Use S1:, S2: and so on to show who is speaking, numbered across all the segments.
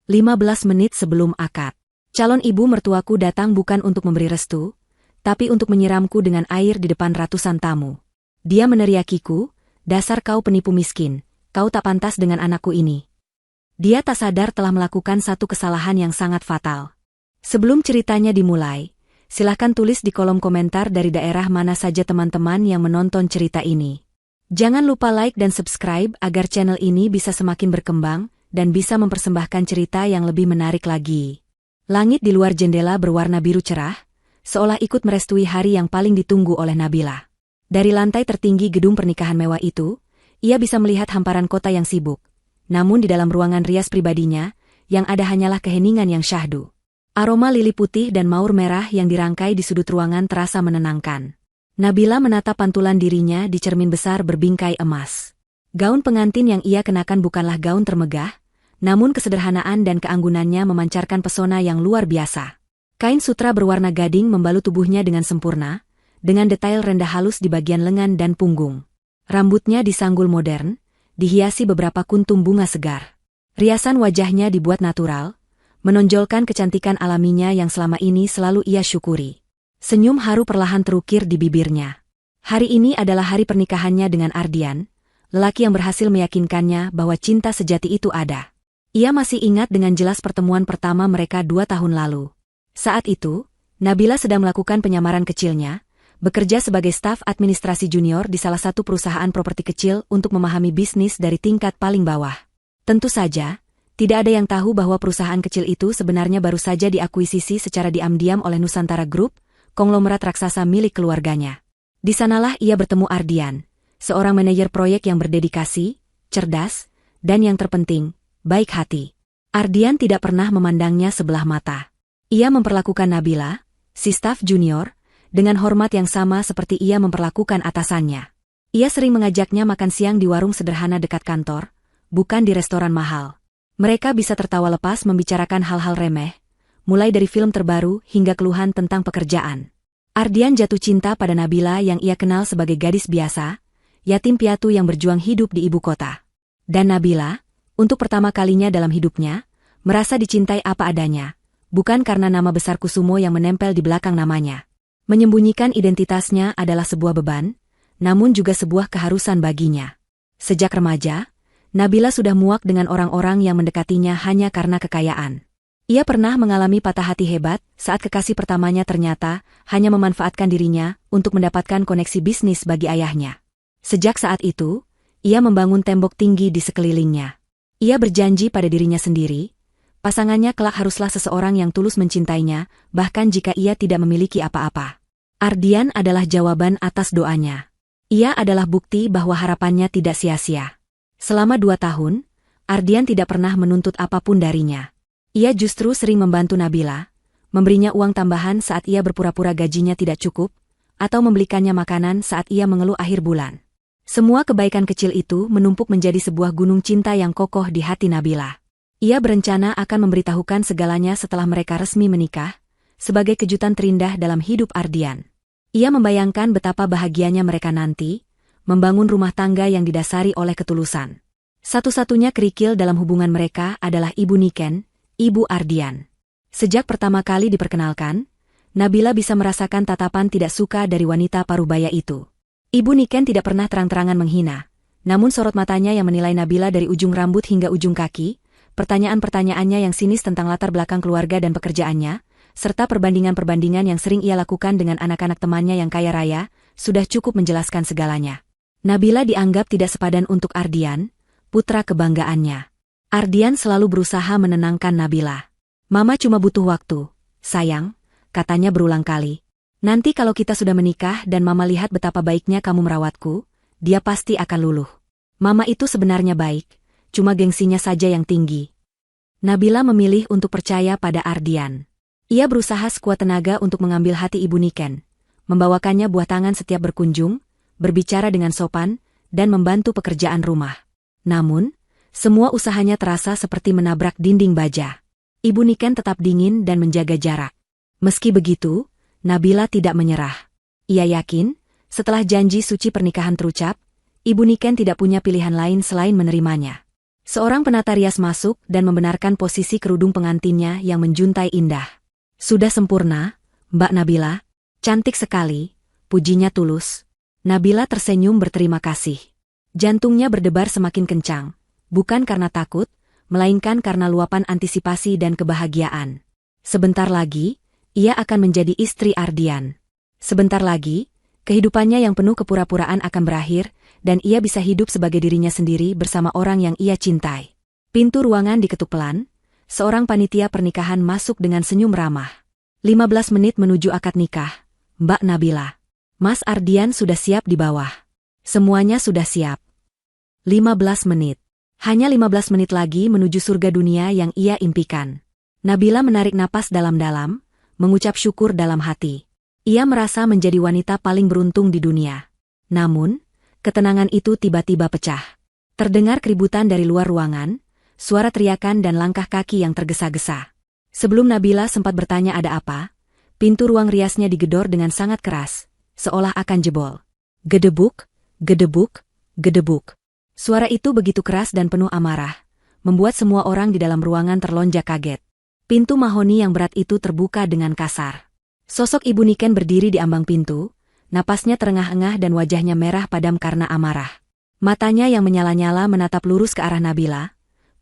S1: 15 menit sebelum akad. Calon ibu mertuaku datang bukan untuk memberi restu, tapi untuk menyiramku dengan air di depan ratusan tamu. Dia meneriakiku, "Dasar kau penipu miskin, kau tak pantas dengan anakku ini." Dia tak sadar telah melakukan satu kesalahan yang sangat fatal. Sebelum ceritanya dimulai, silahkan tulis di kolom komentar dari daerah mana saja teman-teman yang menonton cerita ini. Jangan lupa like dan subscribe agar channel ini bisa semakin berkembang dan bisa mempersembahkan cerita yang lebih menarik lagi. Langit di luar jendela berwarna biru cerah, seolah ikut merestui hari yang paling ditunggu oleh Nabila. Dari lantai tertinggi gedung pernikahan mewah itu, ia bisa melihat hamparan kota yang sibuk. Namun di dalam ruangan rias pribadinya, yang ada hanyalah keheningan yang syahdu. Aroma lili putih dan maur merah yang dirangkai di sudut ruangan terasa menenangkan. Nabila menatap pantulan dirinya di cermin besar berbingkai emas. Gaun pengantin yang ia kenakan bukanlah gaun termegah, namun kesederhanaan dan keanggunannya memancarkan pesona yang luar biasa. Kain sutra berwarna gading membalut tubuhnya dengan sempurna, dengan detail rendah halus di bagian lengan dan punggung. Rambutnya disanggul modern, dihiasi beberapa kuntum bunga segar. Riasan wajahnya dibuat natural, menonjolkan kecantikan alaminya yang selama ini selalu ia syukuri. Senyum haru perlahan terukir di bibirnya. Hari ini adalah hari pernikahannya dengan Ardian, lelaki yang berhasil meyakinkannya bahwa cinta sejati itu ada. Ia masih ingat dengan jelas pertemuan pertama mereka 2 tahun lalu. Saat itu, Nabila sedang melakukan penyamaran kecilnya, bekerja sebagai staf administrasi junior di salah satu perusahaan properti kecil untuk memahami bisnis dari tingkat paling bawah. Tentu saja, tidak ada yang tahu bahwa perusahaan kecil itu sebenarnya baru saja diakuisisi secara diam-diam oleh Nusantara Group, konglomerat raksasa milik keluarganya. Di sanalah ia bertemu Ardian, seorang manajer proyek yang berdedikasi, cerdas, dan yang terpenting, baik hati. Ardian tidak pernah memandangnya sebelah mata. Ia memperlakukan Nabila, si staf junior, dengan hormat yang sama seperti ia memperlakukan atasannya. Ia sering mengajaknya makan siang di warung sederhana dekat kantor, bukan di restoran mahal. Mereka bisa tertawa lepas membicarakan hal-hal remeh, mulai dari film terbaru hingga keluhan tentang pekerjaan. Ardian jatuh cinta pada Nabila yang ia kenal sebagai gadis biasa, yatim piatu yang berjuang hidup di ibu kota. Dan Nabila, untuk pertama kalinya dalam hidupnya, merasa dicintai apa adanya, bukan karena nama besar Kusumo yang menempel di belakang namanya. Menyembunyikan identitasnya adalah sebuah beban, namun juga sebuah keharusan baginya. Sejak remaja, Nabila sudah muak dengan orang-orang yang mendekatinya hanya karena kekayaan. Ia pernah mengalami patah hati hebat saat kekasih pertamanya ternyata hanya memanfaatkan dirinya untuk mendapatkan koneksi bisnis bagi ayahnya. Sejak saat itu, ia membangun tembok tinggi di sekelilingnya. Ia berjanji pada dirinya sendiri, pasangannya kelak haruslah seseorang yang tulus mencintainya, bahkan jika ia tidak memiliki apa-apa. Ardian adalah jawaban atas doanya. Ia adalah bukti bahwa harapannya tidak sia-sia. Selama 2 tahun, Ardian tidak pernah menuntut apapun darinya. Ia justru sering membantu Nabila, memberinya uang tambahan saat ia berpura-pura gajinya tidak cukup, atau membelikannya makanan saat ia mengeluh akhir bulan. Semua kebaikan kecil itu menumpuk menjadi sebuah gunung cinta yang kokoh di hati Nabila. Ia berencana akan memberitahukan segalanya setelah mereka resmi menikah, sebagai kejutan terindah dalam hidup Ardian. Ia membayangkan betapa bahagianya mereka nanti, membangun rumah tangga yang didasari oleh ketulusan. Satu-satunya kerikil dalam hubungan mereka adalah Ibu Niken, Ibu Ardian. Sejak pertama kali diperkenalkan, Nabila bisa merasakan tatapan tidak suka dari wanita parubaya itu. Ibu Niken tidak pernah terang-terangan menghina, namun sorot matanya yang menilai Nabila dari ujung rambut hingga ujung kaki, pertanyaan-pertanyaannya yang sinis tentang latar belakang keluarga dan pekerjaannya, serta perbandingan-perbandingan yang sering ia lakukan dengan anak-anak temannya yang kaya raya, sudah cukup menjelaskan segalanya. Nabila dianggap tidak sepadan untuk Ardian, putra kebanggaannya. Ardian selalu berusaha menenangkan Nabila. "Mama cuma butuh waktu, sayang," katanya berulang kali. "Nanti kalau kita sudah menikah dan Mama lihat betapa baiknya kamu merawatku, dia pasti akan luluh. Mama itu sebenarnya baik, cuma gengsinya saja yang tinggi." Nabila memilih untuk percaya pada Ardian. Ia berusaha sekuat tenaga untuk mengambil hati Ibu Niken, membawakannya buah tangan setiap berkunjung, berbicara dengan sopan, dan membantu pekerjaan rumah. Namun, semua usahanya terasa seperti menabrak dinding baja. Ibu Niken tetap dingin dan menjaga jarak. Meski begitu, Nabila tidak menyerah. Ia yakin, setelah janji suci pernikahan terucap, Ibu Niken tidak punya pilihan lain selain menerimanya. Seorang penata rias masuk dan membenarkan posisi kerudung pengantinnya yang menjuntai indah. Sudah sempurna, Mbak Nabila. Cantik sekali, pujinya tulus. Nabila tersenyum berterima kasih. Jantungnya berdebar semakin kencang, bukan karena takut, melainkan karena luapan antisipasi dan kebahagiaan. Sebentar lagi, ia akan menjadi istri Ardian. Sebentar lagi, kehidupannya yang penuh kepura-puraan akan berakhir, dan ia bisa hidup sebagai dirinya sendiri bersama orang yang ia cintai. Pintu ruangan diketuk pelan, seorang panitia pernikahan masuk dengan senyum ramah. 15 menit menuju akad nikah, Mbak Nabila. Mas Ardian sudah siap di bawah. Semuanya sudah siap. 15 menit. Hanya 15 menit lagi menuju surga dunia yang ia impikan. Nabila menarik napas dalam-dalam, mengucap syukur dalam hati. Ia merasa menjadi wanita paling beruntung di dunia. Namun, ketenangan itu tiba-tiba pecah. Terdengar keributan dari luar ruangan, suara teriakan dan langkah kaki yang tergesa-gesa. Sebelum Nabila sempat bertanya ada apa, pintu ruang riasnya digedor dengan sangat keras, seolah akan jebol. Gedebuk, gedebuk, gedebuk. Suara itu begitu keras dan penuh amarah, membuat semua orang di dalam ruangan terlonjak kaget. Pintu mahoni yang berat itu terbuka dengan kasar. Sosok Ibu Niken berdiri di ambang pintu, napasnya terengah-engah dan wajahnya merah padam karena amarah. Matanya yang menyala-nyala menatap lurus ke arah Nabila,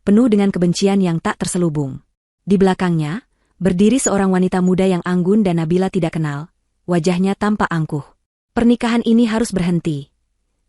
S1: penuh dengan kebencian yang tak terselubung. Di belakangnya, berdiri seorang wanita muda yang anggun dan Nabila tidak kenal, wajahnya tampak angkuh. Pernikahan ini harus berhenti.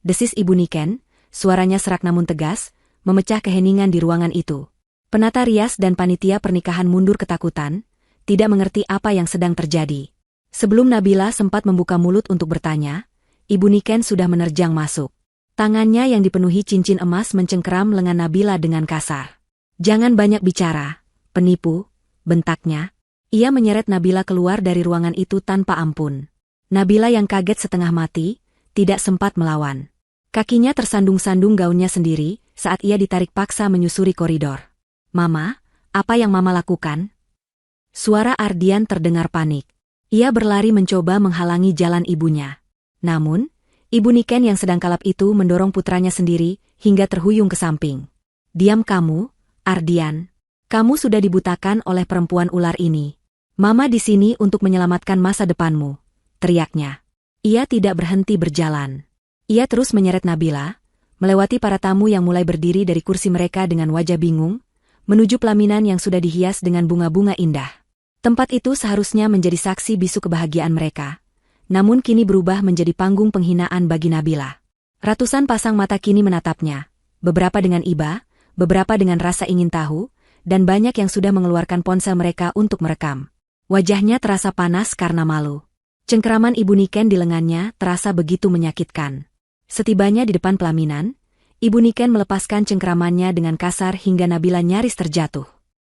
S1: Desis Ibu Niken, suaranya serak namun tegas, memecah keheningan di ruangan itu. Penata rias dan panitia pernikahan mundur ketakutan, tidak mengerti apa yang sedang terjadi. Sebelum Nabila sempat membuka mulut untuk bertanya, Ibu Niken sudah menerjang masuk. Tangannya yang dipenuhi cincin emas mencengkeram lengan Nabila dengan kasar. "Jangan banyak bicara, penipu," bentaknya. Ia menyeret Nabila keluar dari ruangan itu tanpa ampun. Nabila yang kaget setengah mati, tidak sempat melawan. Kakinya tersandung-sandung gaunnya sendiri saat ia ditarik paksa menyusuri koridor. "Mama, apa yang Mama lakukan?" Suara Ardian terdengar panik. Ia berlari mencoba menghalangi jalan ibunya. Namun, Ibu Niken yang sedang kalap itu mendorong putranya sendiri hingga terhuyung ke samping. "Diam kamu, Ardian. Kamu sudah dibutakan oleh perempuan ular ini. Mama di sini untuk menyelamatkan masa depanmu," teriaknya. Ia tidak berhenti berjalan. Ia terus menyeret Nabila, melewati para tamu yang mulai berdiri dari kursi mereka dengan wajah bingung, menuju pelaminan yang sudah dihias dengan bunga-bunga indah. Tempat itu seharusnya menjadi saksi bisu kebahagiaan mereka, namun kini berubah menjadi panggung penghinaan bagi Nabila. Ratusan pasang mata kini menatapnya, beberapa dengan iba, beberapa dengan rasa ingin tahu, dan banyak yang sudah mengeluarkan ponsel mereka untuk merekam. Wajahnya terasa panas karena malu. Cengkeraman Ibu Niken di lengannya terasa begitu menyakitkan. Setibanya di depan pelaminan, Ibu Niken melepaskan cengkeramannya dengan kasar hingga Nabila nyaris terjatuh.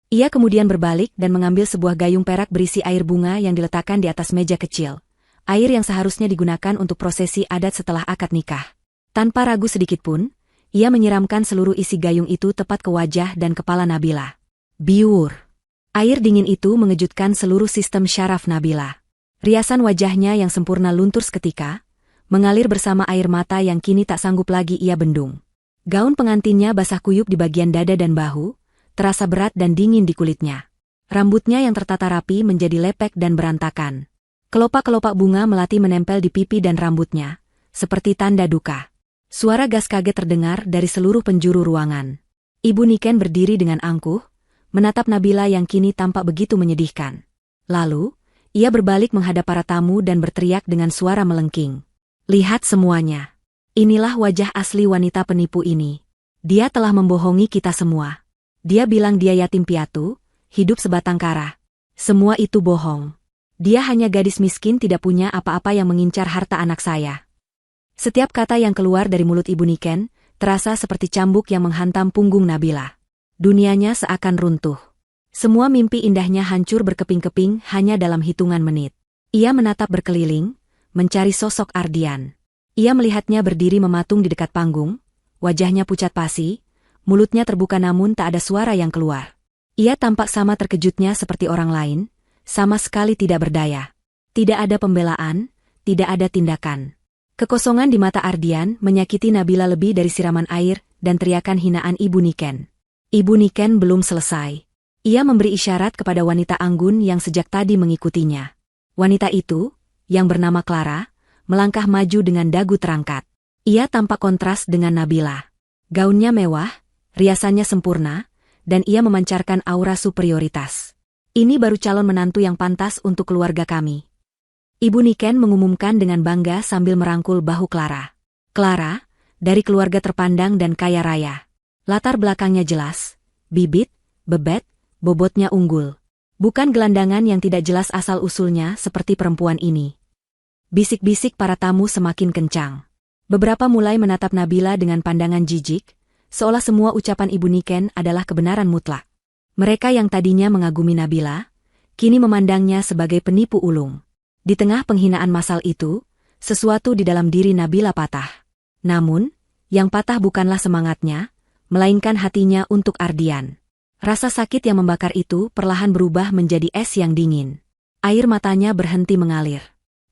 S1: Ia kemudian berbalik dan mengambil sebuah gayung perak berisi air bunga yang diletakkan di atas meja kecil. Air yang seharusnya digunakan untuk prosesi adat setelah akad nikah. Tanpa ragu sedikitpun, ia menyiramkan seluruh isi gayung itu tepat ke wajah dan kepala Nabila. Biur. Air dingin itu mengejutkan seluruh sistem syaraf Nabila. Riasan wajahnya yang sempurna luntur seketika, mengalir bersama air mata yang kini tak sanggup lagi ia bendung. Gaun pengantinnya basah kuyup di bagian dada dan bahu, terasa berat dan dingin di kulitnya. Rambutnya yang tertata rapi menjadi lepek dan berantakan. Kelopak-kelopak bunga melati menempel di pipi dan rambutnya, seperti tanda duka. Suara gas kaget terdengar dari seluruh penjuru ruangan. Ibu Niken berdiri dengan angkuh, menatap Nabila yang kini tampak begitu menyedihkan. Lalu, ia berbalik menghadap para tamu dan berteriak dengan suara melengking. "Lihat semuanya. Inilah wajah asli wanita penipu ini. Dia telah membohongi kita semua. Dia bilang dia yatim piatu, hidup sebatang kara. Semua itu bohong. Dia hanya gadis miskin tidak punya apa-apa yang mengincar harta anak saya." Setiap kata yang keluar dari mulut Ibu Niken, terasa seperti cambuk yang menghantam punggung Nabila. Dunianya seakan runtuh. Semua mimpi indahnya hancur berkeping-keping hanya dalam hitungan menit. Ia menatap berkeliling, mencari sosok Ardian. Ia melihatnya berdiri mematung di dekat panggung, wajahnya pucat pasi, mulutnya terbuka namun tak ada suara yang keluar. Ia tampak sama terkejutnya seperti orang lain, sama sekali tidak berdaya. Tidak ada pembelaan, tidak ada tindakan. Kekosongan di mata Ardian menyakiti Nabila lebih dari siraman air dan teriakan hinaan Ibu Niken. Ibu Niken belum selesai. Ia memberi isyarat kepada wanita anggun yang sejak tadi mengikutinya. Wanita itu, yang bernama Clara, melangkah maju dengan dagu terangkat. Ia tampak kontras dengan Nabila. Gaunnya mewah, riasannya sempurna, dan ia memancarkan aura superioritas. Ini baru calon menantu yang pantas untuk keluarga kami. Ibu Niken mengumumkan dengan bangga sambil merangkul bahu Clara. Clara, dari keluarga terpandang dan kaya raya. Latar belakangnya jelas, bibit, bebet, bobotnya unggul. Bukan gelandangan yang tidak jelas asal-usulnya seperti perempuan ini. Bisik-bisik para tamu semakin kencang. Beberapa mulai menatap Nabila dengan pandangan jijik, seolah semua ucapan Ibu Niken adalah kebenaran mutlak. Mereka yang tadinya mengagumi Nabila, kini memandangnya sebagai penipu ulung. Di tengah penghinaan massal itu, sesuatu di dalam diri Nabila patah. Namun, yang patah bukanlah semangatnya, melainkan hatinya untuk Ardian. Rasa sakit yang membakar itu perlahan berubah menjadi es yang dingin. Air matanya berhenti mengalir.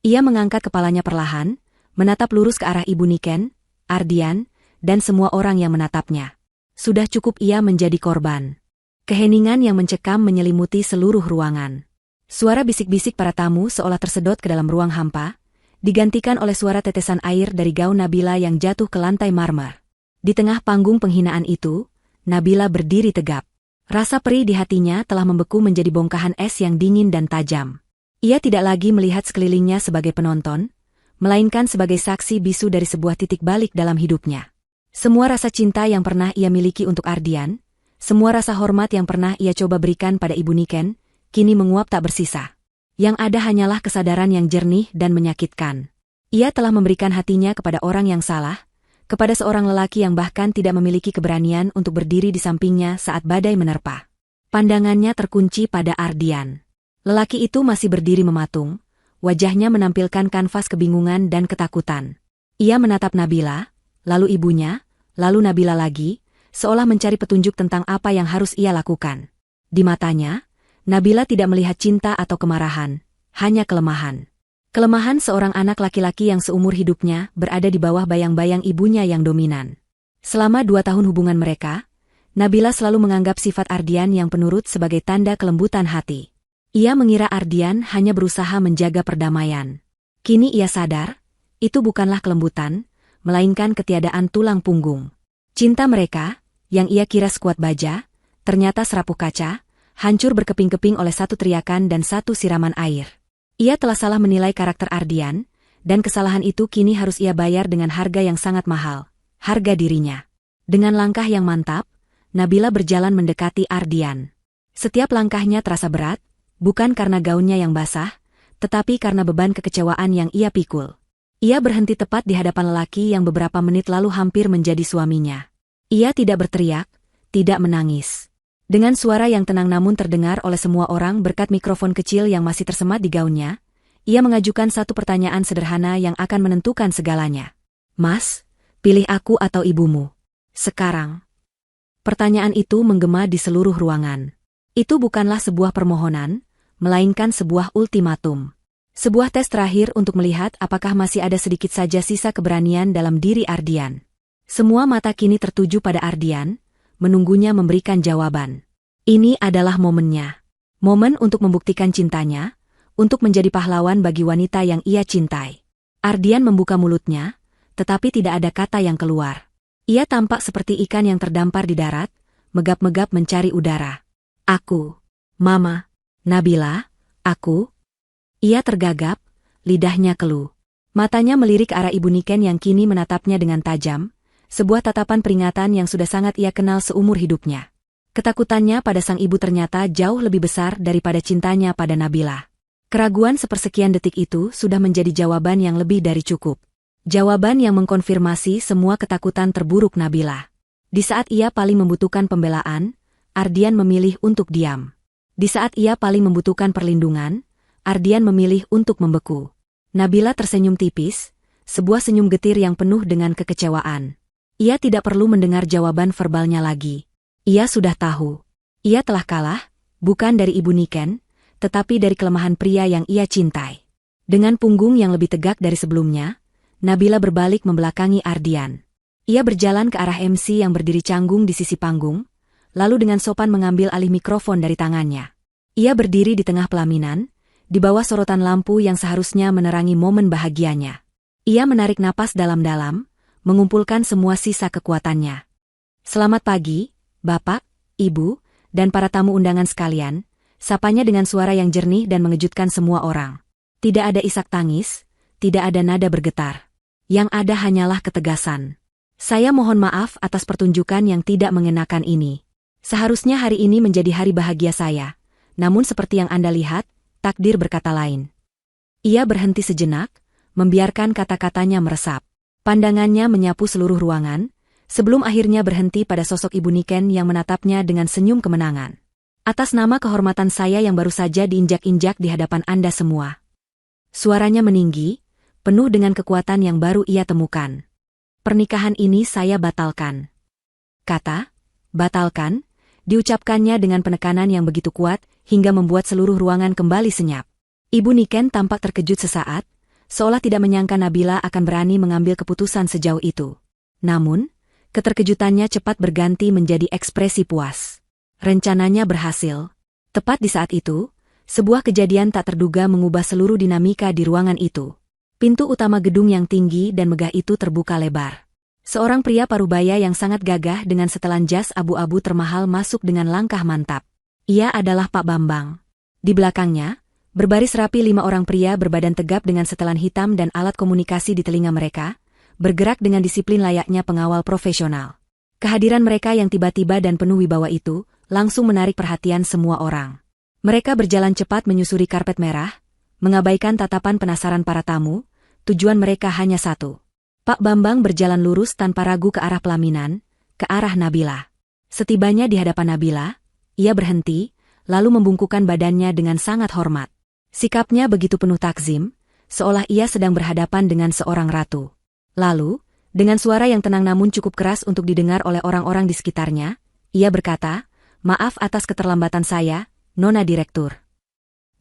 S1: Ia mengangkat kepalanya perlahan, menatap lurus ke arah Ibu Niken, Ardian, dan semua orang yang menatapnya. Sudah cukup ia menjadi korban. Keheningan yang mencekam menyelimuti seluruh ruangan. Suara bisik-bisik para tamu seolah tersedot ke dalam ruang hampa, digantikan oleh suara tetesan air dari gaun Nabila yang jatuh ke lantai marmer. Di tengah panggung penghinaan itu, Nabila berdiri tegap. Rasa perih di hatinya telah membeku menjadi bongkahan es yang dingin dan tajam. Ia tidak lagi melihat sekelilingnya sebagai penonton, melainkan sebagai saksi bisu dari sebuah titik balik dalam hidupnya. Semua rasa cinta yang pernah ia miliki untuk Ardian, semua rasa hormat yang pernah ia coba berikan pada Ibu Niken, kini menguap tak bersisa. Yang ada hanyalah kesadaran yang jernih dan menyakitkan. Ia telah memberikan hatinya kepada orang yang salah, kepada seorang lelaki yang bahkan tidak memiliki keberanian untuk berdiri di sampingnya saat badai menerpa. Pandangannya terkunci pada Ardian. Lelaki itu masih berdiri mematung, wajahnya menampilkan kanvas kebingungan dan ketakutan. Ia menatap Nabila, lalu ibunya, lalu Nabila lagi, seolah mencari petunjuk tentang apa yang harus ia lakukan. Di matanya, Nabila tidak melihat cinta atau kemarahan, hanya kelemahan. Kelemahan seorang anak laki-laki yang seumur hidupnya berada di bawah bayang-bayang ibunya yang dominan. Selama 2 tahun hubungan mereka, Nabila selalu menganggap sifat Ardian yang penurut sebagai tanda kelembutan hati. Ia mengira Ardian hanya berusaha menjaga perdamaian. Kini ia sadar, itu bukanlah kelembutan, melainkan ketiadaan tulang punggung. Cinta mereka, yang ia kira sekuat baja, ternyata serapuh kaca, hancur berkeping-keping oleh satu teriakan dan satu siraman air. Ia telah salah menilai karakter Ardian, dan kesalahan itu kini harus ia bayar dengan harga yang sangat mahal, harga dirinya. Dengan langkah yang mantap, Nabila berjalan mendekati Ardian. Setiap langkahnya terasa berat, bukan karena gaunnya yang basah, tetapi karena beban kekecewaan yang ia pikul. Ia berhenti tepat di hadapan lelaki yang beberapa menit lalu hampir menjadi suaminya. Ia tidak berteriak, tidak menangis. Dengan suara yang tenang namun terdengar oleh semua orang berkat mikrofon kecil yang masih tersemat di gaunnya, ia mengajukan satu pertanyaan sederhana yang akan menentukan segalanya. Mas, pilih aku atau ibumu? Sekarang. Pertanyaan itu menggema di seluruh ruangan. Itu bukanlah sebuah permohonan, melainkan sebuah ultimatum. Sebuah tes terakhir untuk melihat apakah masih ada sedikit saja sisa keberanian dalam diri Ardian. Semua mata kini tertuju pada Ardian, menunggunya memberikan jawaban. Ini adalah momennya. Momen untuk membuktikan cintanya, untuk menjadi pahlawan bagi wanita yang ia cintai. Ardian membuka mulutnya, tetapi tidak ada kata yang keluar. Ia tampak seperti ikan yang terdampar di darat, megap-megap mencari udara. Aku. Mama. Nabila. Aku. Ia tergagap, lidahnya keluh. Matanya melirik ke arah Ibu Niken yang kini menatapnya dengan tajam, sebuah tatapan peringatan yang sudah sangat ia kenal seumur hidupnya. Ketakutannya pada sang ibu ternyata jauh lebih besar daripada cintanya pada Nabila. Keraguan sepersekian detik itu sudah menjadi jawaban yang lebih dari cukup. Jawaban yang mengkonfirmasi semua ketakutan terburuk Nabila. Di saat ia paling membutuhkan pembelaan, Ardian memilih untuk diam. Di saat ia paling membutuhkan perlindungan, Ardian memilih untuk membeku. Nabila tersenyum tipis, sebuah senyum getir yang penuh dengan kekecewaan. Ia tidak perlu mendengar jawaban verbalnya lagi. Ia sudah tahu. Ia telah kalah, bukan dari Ibu Niken, tetapi dari kelemahan pria yang ia cintai. Dengan punggung yang lebih tegak dari sebelumnya, Nabila berbalik membelakangi Ardian. Ia berjalan ke arah MC yang berdiri canggung di sisi panggung, lalu dengan sopan mengambil alih mikrofon dari tangannya. Ia berdiri di tengah pelaminan, di bawah sorotan lampu yang seharusnya menerangi momen bahagianya. Ia menarik napas dalam-dalam, mengumpulkan semua sisa kekuatannya. "Selamat pagi, Bapak, Ibu, dan para tamu undangan sekalian," sapanya dengan suara yang jernih dan mengejutkan semua orang. Tidak ada isak tangis, tidak ada nada bergetar. Yang ada hanyalah ketegasan. "Saya mohon maaf atas pertunjukan yang tidak mengenakan ini. Seharusnya hari ini menjadi hari bahagia saya, namun seperti yang Anda lihat, takdir berkata lain." Ia berhenti sejenak, membiarkan kata-katanya meresap. Pandangannya menyapu seluruh ruangan, sebelum akhirnya berhenti pada sosok Ibu Niken yang menatapnya dengan senyum kemenangan. "Atas nama kehormatan saya yang baru saja diinjak-injak di hadapan Anda semua." Suaranya meninggi, penuh dengan kekuatan yang baru ia temukan. "Pernikahan ini saya batalkan." Kata "batalkan" diucapkannya dengan penekanan yang begitu kuat, hingga membuat seluruh ruangan kembali senyap. Ibu Niken tampak terkejut sesaat, seolah tidak menyangka Nabila akan berani mengambil keputusan sejauh itu. Namun, keterkejutannya cepat berganti menjadi ekspresi puas. Rencananya berhasil. Tepat di saat itu, sebuah kejadian tak terduga mengubah seluruh dinamika di ruangan itu. Pintu utama gedung yang tinggi dan megah itu terbuka lebar. Seorang pria parubaya yang sangat gagah dengan setelan jas abu-abu termahal masuk dengan langkah mantap. Ia adalah Pak Bambang. Di belakangnya, berbaris rapi 5 orang pria berbadan tegap dengan setelan hitam dan alat komunikasi di telinga mereka, bergerak dengan disiplin layaknya pengawal profesional. Kehadiran mereka yang tiba-tiba dan penuh wibawa itu, langsung menarik perhatian semua orang. Mereka berjalan cepat menyusuri karpet merah, mengabaikan tatapan penasaran para tamu, tujuan mereka hanya satu. Pak Bambang berjalan lurus tanpa ragu ke arah pelaminan, ke arah Nabila. Setibanya di hadapan Nabila, ia berhenti, lalu membungkukkan badannya dengan sangat hormat. Sikapnya begitu penuh takzim, seolah ia sedang berhadapan dengan seorang ratu. Lalu, dengan suara yang tenang namun cukup keras untuk didengar oleh orang-orang di sekitarnya, ia berkata, "Maaf atas keterlambatan saya, Nona Direktur."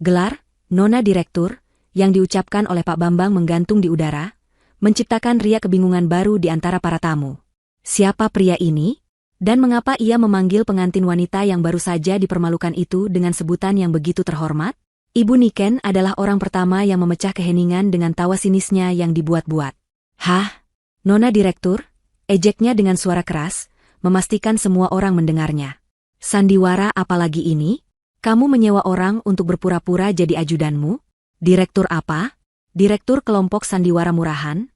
S1: Gelar, Nona Direktur, yang diucapkan oleh Pak Bambang menggantung di udara, menciptakan riak kebingungan baru di antara para tamu. Siapa pria ini? Dan mengapa ia memanggil pengantin wanita yang baru saja dipermalukan itu dengan sebutan yang begitu terhormat? Ibu Niken adalah orang pertama yang memecah keheningan dengan tawa sinisnya yang dibuat-buat. "Hah? Nona Direktur?" ejeknya dengan suara keras, memastikan semua orang mendengarnya. "Sandiwara apalagi ini? Kamu menyewa orang untuk berpura-pura jadi ajudanmu? Direktur apa? Direktur kelompok sandiwara murahan?"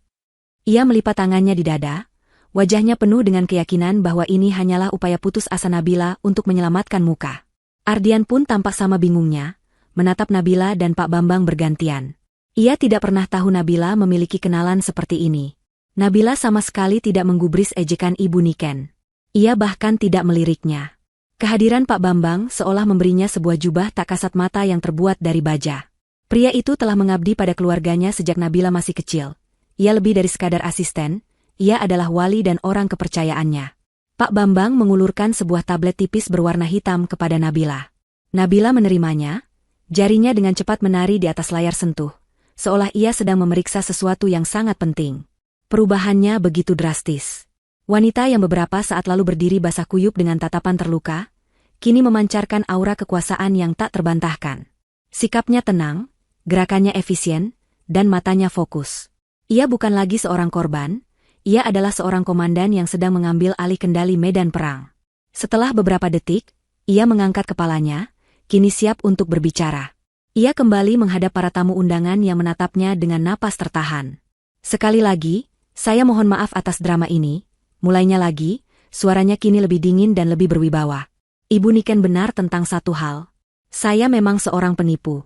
S1: Ia melipat tangannya di dada, wajahnya penuh dengan keyakinan bahwa ini hanyalah upaya putus asa Nabila untuk menyelamatkan muka. Ardian pun tampak sama bingungnya, menatap Nabila dan Pak Bambang bergantian. Ia tidak pernah tahu Nabila memiliki kenalan seperti ini. Nabila sama sekali tidak menggubris ejekan Ibu Niken. Ia bahkan tidak meliriknya. Kehadiran Pak Bambang seolah memberinya sebuah jubah tak kasat mata yang terbuat dari baja. Pria itu telah mengabdi pada keluarganya sejak Nabila masih kecil. Ia lebih dari sekadar asisten, ia adalah wali dan orang kepercayaannya. Pak Bambang mengulurkan sebuah tablet tipis berwarna hitam kepada Nabila. Nabila menerimanya, jarinya dengan cepat menari di atas layar sentuh, seolah ia sedang memeriksa sesuatu yang sangat penting. Perubahannya begitu drastis. Wanita yang beberapa saat lalu berdiri basah kuyup dengan tatapan terluka, kini memancarkan aura kekuasaan yang tak terbantahkan. Sikapnya tenang, gerakannya efisien, dan matanya fokus. Ia bukan lagi seorang korban, ia adalah seorang komandan yang sedang mengambil alih kendali medan perang. Setelah beberapa detik, ia mengangkat kepalanya, kini siap untuk berbicara. Ia kembali menghadap para tamu undangan yang menatapnya dengan napas tertahan. "Sekali lagi, saya mohon maaf atas drama ini." Mulainya lagi, suaranya kini lebih dingin dan lebih berwibawa. "Ibu Niken benar tentang satu hal. Saya memang seorang penipu."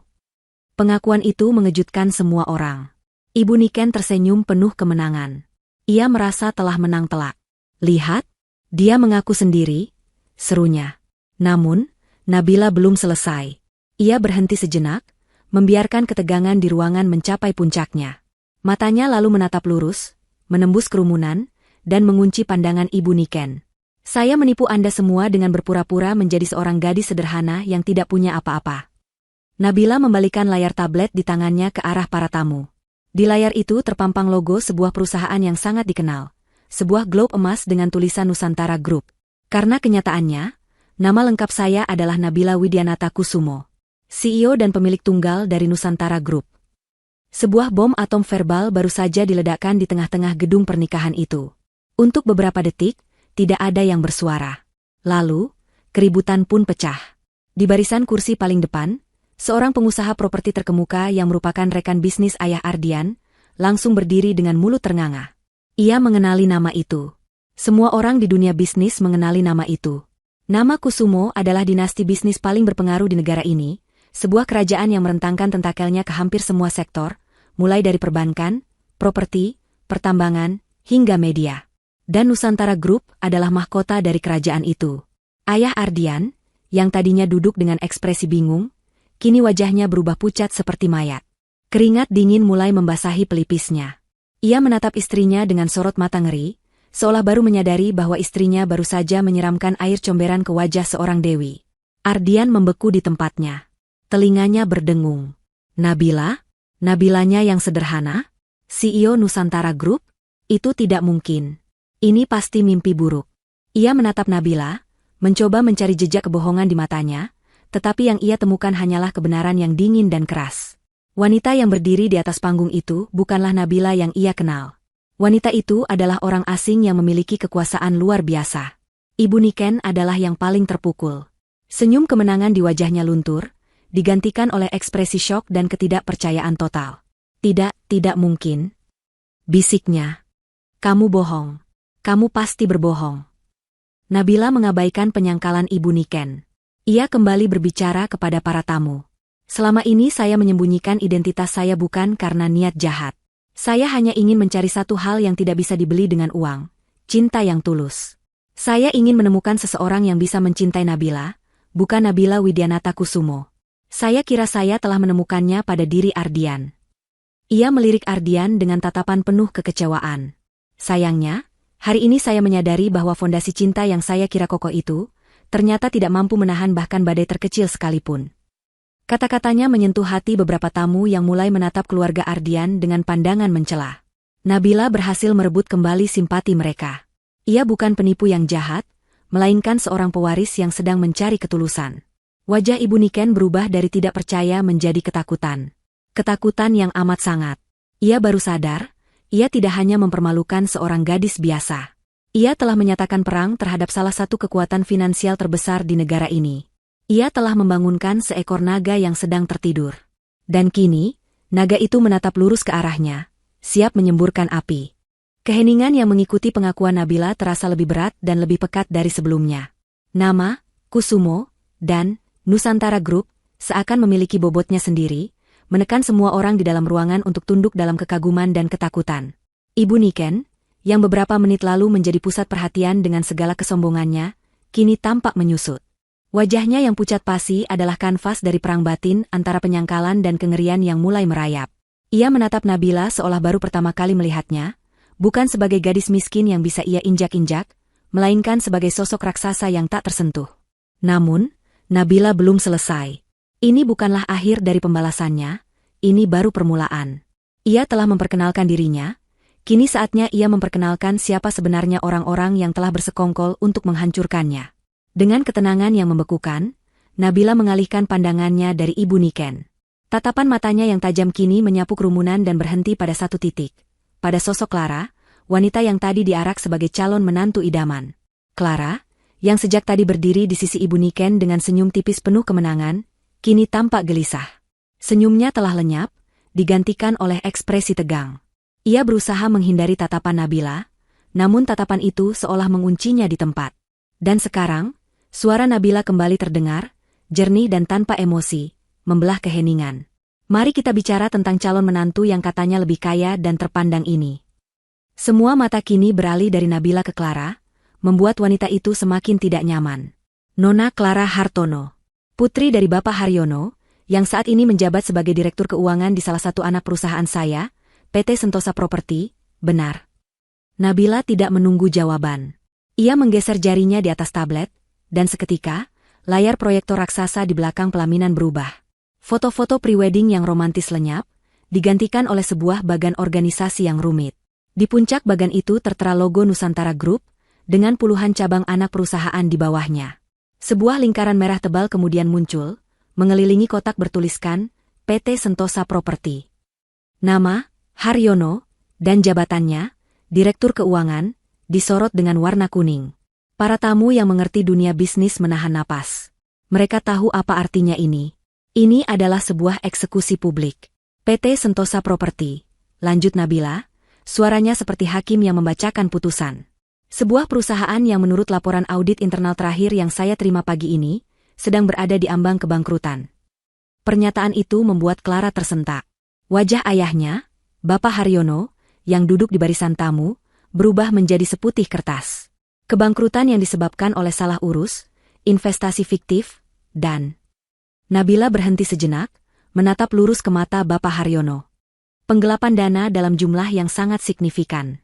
S1: Pengakuan itu mengejutkan semua orang. Ibu Niken tersenyum penuh kemenangan. Ia merasa telah menang telak. "Lihat, dia mengaku sendiri," serunya. Namun, Nabila belum selesai. Ia berhenti sejenak, membiarkan ketegangan di ruangan mencapai puncaknya. Matanya lalu menatap lurus, menembus kerumunan, dan mengunci pandangan Ibu Niken. "Saya menipu Anda semua dengan berpura-pura menjadi seorang gadis sederhana yang tidak punya apa-apa." Nabila membalikan layar tablet di tangannya ke arah para tamu. Di layar itu terpampang logo sebuah perusahaan yang sangat dikenal, sebuah globe emas dengan tulisan Nusantara Group. Karena kenyataannya, Nama lengkap saya adalah Nabila Widianata Kusumo, CEO dan pemilik tunggal dari Nusantara Group. Sebuah bom atom verbal baru saja diledakkan di tengah-tengah gedung pernikahan itu. Untuk beberapa detik, tidak ada yang bersuara. Lalu, keributan pun pecah. Di barisan kursi paling depan, seorang pengusaha properti terkemuka yang merupakan rekan bisnis ayah Ardian, langsung berdiri dengan mulut ternganga. Ia mengenali nama itu. Semua orang di dunia bisnis mengenali nama itu. Nama Kusumo adalah dinasti bisnis paling berpengaruh di negara ini, sebuah kerajaan yang merentangkan tentakelnya ke hampir semua sektor, mulai dari perbankan, properti, pertambangan, hingga media. Dan Nusantara Group adalah mahkota dari kerajaan itu. Ayah Ardian, yang tadinya duduk dengan ekspresi bingung, kini wajahnya berubah pucat seperti mayat. Keringat dingin mulai membasahi pelipisnya. Ia menatap istrinya dengan sorot mata ngeri, seolah baru menyadari bahwa istrinya baru saja menyiramkan air comberan ke wajah seorang dewi. Ardian membeku di tempatnya. Telinganya berdengung. Nabila? Nabilanya yang sederhana? CEO Nusantara Group? Itu tidak mungkin. Ini pasti mimpi buruk. Ia menatap Nabila, mencoba mencari jejak kebohongan di matanya, tetapi yang ia temukan hanyalah kebenaran yang dingin dan keras. Wanita yang berdiri di atas panggung itu bukanlah Nabila yang ia kenal. Wanita itu adalah orang asing yang memiliki kekuasaan luar biasa. Ibu Niken adalah yang paling terpukul. Senyum kemenangan di wajahnya luntur, digantikan oleh ekspresi syok dan ketidakpercayaan total. Tidak mungkin. Bisiknya. Kamu bohong. Kamu pasti berbohong. Nabila mengabaikan penyangkalan Ibu Niken. Ia kembali berbicara kepada para tamu. Selama ini saya menyembunyikan identitas saya bukan karena niat jahat. Saya hanya ingin mencari satu hal yang tidak bisa dibeli dengan uang, cinta yang tulus. Saya ingin menemukan seseorang yang bisa mencintai Nabila, bukan Nabila Widianata Kusumo. Saya kira saya telah menemukannya pada diri Ardian. Ia melirik Ardian dengan tatapan penuh kekecewaan. Sayangnya, hari ini saya menyadari bahwa fondasi cinta yang saya kira kokoh itu, ternyata tidak mampu menahan bahkan badai terkecil sekalipun. Kata-katanya menyentuh hati beberapa tamu yang mulai menatap keluarga Ardian dengan pandangan mencela. Nabila berhasil merebut kembali simpati mereka. Ia bukan penipu yang jahat, melainkan seorang pewaris yang sedang mencari ketulusan. Wajah Ibu Niken berubah dari tidak percaya menjadi ketakutan. Ketakutan yang amat sangat. Ia baru sadar, ia tidak hanya mempermalukan seorang gadis biasa. Ia telah menyatakan perang terhadap salah satu kekuatan finansial terbesar di negara ini. Ia telah membangunkan seekor naga yang sedang tertidur. Dan kini, naga itu menatap lurus ke arahnya, siap menyemburkan api. Keheningan yang mengikuti pengakuan Nabila terasa lebih berat dan lebih pekat dari sebelumnya. Nama, Kusumo, dan Nusantara Group seakan memiliki bobotnya sendiri, menekan semua orang di dalam ruangan untuk tunduk dalam kekaguman dan ketakutan. Ibu Niken, yang beberapa menit lalu menjadi pusat perhatian dengan segala kesombongannya, kini tampak menyusut. Wajahnya yang pucat pasi adalah kanvas dari perang batin antara penyangkalan dan kengerian yang mulai merayap. Ia menatap Nabila seolah baru pertama kali melihatnya, bukan sebagai gadis miskin yang bisa ia injak-injak, melainkan sebagai sosok raksasa yang tak tersentuh. Namun, Nabila belum selesai. Ini bukanlah akhir dari pembalasannya, ini baru permulaan. Ia telah memperkenalkan dirinya, kini saatnya ia memperkenalkan siapa sebenarnya orang-orang yang telah bersekongkol untuk menghancurkannya. Dengan ketenangan yang membekukan, Nabila mengalihkan pandangannya dari Ibu Niken. Tatapan matanya yang tajam kini menyapu kerumunan dan berhenti pada satu titik. Pada sosok Clara, wanita yang tadi diarak sebagai calon menantu idaman. Clara, yang sejak tadi berdiri di sisi Ibu Niken dengan senyum tipis penuh kemenangan, kini tampak gelisah. Senyumnya telah lenyap, digantikan oleh ekspresi tegang. Ia berusaha menghindari tatapan Nabila, namun tatapan itu seolah menguncinya di tempat. Dan sekarang, suara Nabila kembali terdengar, jernih dan tanpa emosi, membelah keheningan. Mari kita bicara tentang calon menantu yang katanya lebih kaya dan terpandang ini. Semua mata kini beralih dari Nabila ke Clara, membuat wanita itu semakin tidak nyaman. Nona Clara Hartono, putri dari Bapak Haryono, yang saat ini menjabat sebagai direktur keuangan di salah satu anak perusahaan saya, PT Sentosa Properti, benar. Nabila tidak menunggu jawaban. Ia menggeser jarinya di atas tablet, dan seketika, layar proyektor raksasa di belakang pelaminan berubah. Foto-foto prewedding yang romantis lenyap, digantikan oleh sebuah bagan organisasi yang rumit. Di puncak bagan itu tertera logo Nusantara Group, dengan puluhan cabang anak perusahaan di bawahnya. Sebuah lingkaran merah tebal kemudian muncul, mengelilingi kotak bertuliskan, PT Sentosa Property. Nama, Haryono, dan jabatannya, Direktur Keuangan, disorot dengan warna kuning. Para tamu yang mengerti dunia bisnis menahan napas. Mereka tahu apa artinya ini. Ini adalah sebuah eksekusi publik. PT Sentosa Property, lanjut Nabila, suaranya seperti hakim yang membacakan putusan. Sebuah perusahaan yang menurut laporan audit internal terakhir yang saya terima pagi ini, sedang berada di ambang kebangkrutan. Pernyataan itu membuat Clara tersentak. Wajah ayahnya, Bapak Haryono, yang duduk di barisan tamu, berubah menjadi seputih kertas. Kebangkrutan yang disebabkan oleh salah urus, investasi fiktif, dan... Nabila berhenti sejenak, menatap lurus ke mata Bapak Haryono. Penggelapan dana dalam jumlah yang sangat signifikan.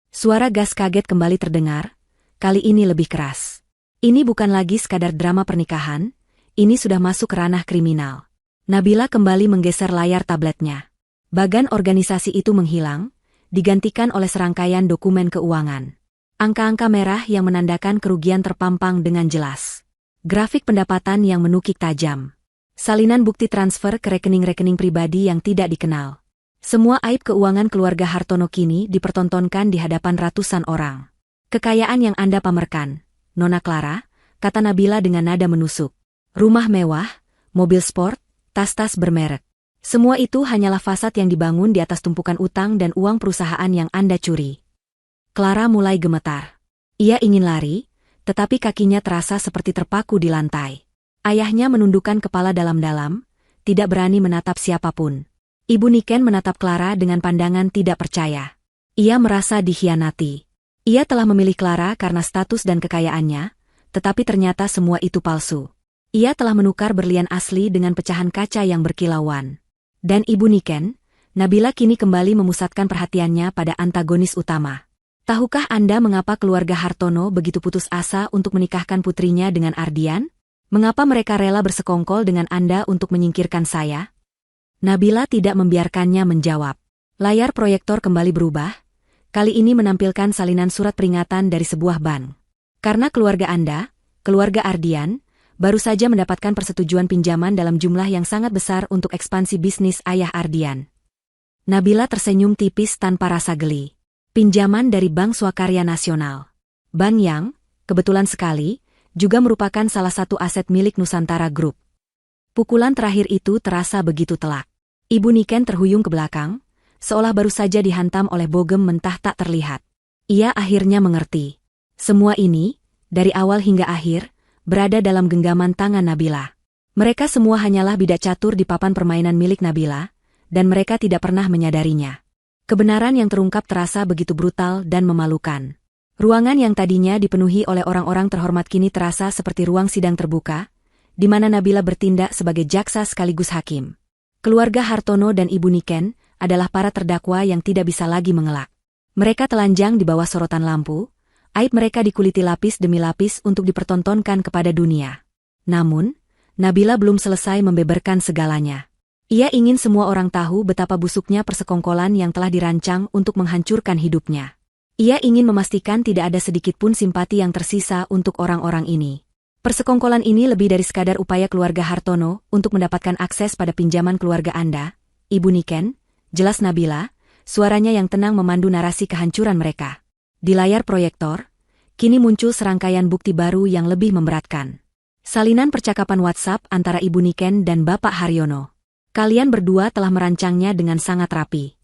S1: Suara gas kaget kembali terdengar, kali ini lebih keras. Ini bukan lagi sekadar drama pernikahan, ini sudah masuk ranah kriminal. Nabila kembali menggeser layar tabletnya. Bagan organisasi itu menghilang, digantikan oleh serangkaian dokumen keuangan. Angka-angka merah yang menandakan kerugian terpampang dengan jelas. Grafik pendapatan yang menukik tajam. Salinan bukti transfer ke rekening-rekening pribadi yang tidak dikenal. Semua aib keuangan keluarga Hartono kini dipertontonkan di hadapan ratusan orang. Kekayaan yang Anda pamerkan, Nona Clara, kata Nabila dengan nada menusuk. Rumah mewah, mobil sport, tas-tas bermerek. Semua itu hanyalah fasad yang dibangun di atas tumpukan utang dan uang perusahaan yang Anda curi. Clara mulai gemetar. Ia ingin lari, tetapi kakinya terasa seperti terpaku di lantai. Ayahnya menundukkan kepala dalam-dalam, tidak berani menatap siapapun. Ibu Niken menatap Clara dengan pandangan tidak percaya. Ia merasa dikhianati. Ia telah memilih Clara karena status dan kekayaannya, tetapi ternyata semua itu palsu. Ia telah menukar berlian asli dengan pecahan kaca yang berkilauan. Dan Ibu Niken, Nabila kini kembali memusatkan perhatiannya pada antagonis utama. Tahukah Anda mengapa keluarga Hartono begitu putus asa untuk menikahkan putrinya dengan Ardian? Mengapa mereka rela bersekongkol dengan Anda untuk menyingkirkan saya? Nabila tidak membiarkannya menjawab. Layar proyektor kembali berubah, kali ini menampilkan salinan surat peringatan dari sebuah bank. Karena keluarga Anda, keluarga Ardian, baru saja mendapatkan persetujuan pinjaman dalam jumlah yang sangat besar untuk ekspansi bisnis ayah Ardian. Nabila tersenyum tipis tanpa rasa geli. Pinjaman dari Bank Swakarya Nasional. Bank yang, kebetulan sekali, juga merupakan salah satu aset milik Nusantara Group. Pukulan terakhir itu terasa begitu telak. Ibu Niken terhuyung ke belakang, seolah baru saja dihantam oleh bogem mentah tak terlihat. Ia akhirnya mengerti. Semua ini, dari awal hingga akhir, berada dalam genggaman tangan Nabila. Mereka semua hanyalah bidak catur di papan permainan milik Nabila, dan mereka tidak pernah menyadarinya. Kebenaran yang terungkap terasa begitu brutal dan memalukan. Ruangan yang tadinya dipenuhi oleh orang-orang terhormat kini terasa seperti ruang sidang terbuka, di mana Nabila bertindak sebagai jaksa sekaligus hakim. Keluarga Hartono dan Ibu Niken adalah para terdakwa yang tidak bisa lagi mengelak. Mereka telanjang di bawah sorotan lampu, aib mereka dikuliti lapis demi lapis untuk dipertontonkan kepada dunia. Namun, Nabila belum selesai membeberkan segalanya. Ia ingin semua orang tahu betapa busuknya persekongkolan yang telah dirancang untuk menghancurkan hidupnya. Ia ingin memastikan tidak ada sedikit pun simpati yang tersisa untuk orang-orang ini. Persekongkolan ini lebih dari sekadar upaya keluarga Hartono untuk mendapatkan akses pada pinjaman keluarga Anda, Ibu Niken, jelas Nabila, suaranya yang tenang memandu narasi kehancuran mereka. Di layar proyektor, kini muncul serangkaian bukti baru yang lebih memberatkan. Salinan percakapan WhatsApp antara Ibu Niken dan Bapak Haryono. Kalian berdua telah merancangnya dengan sangat rapi.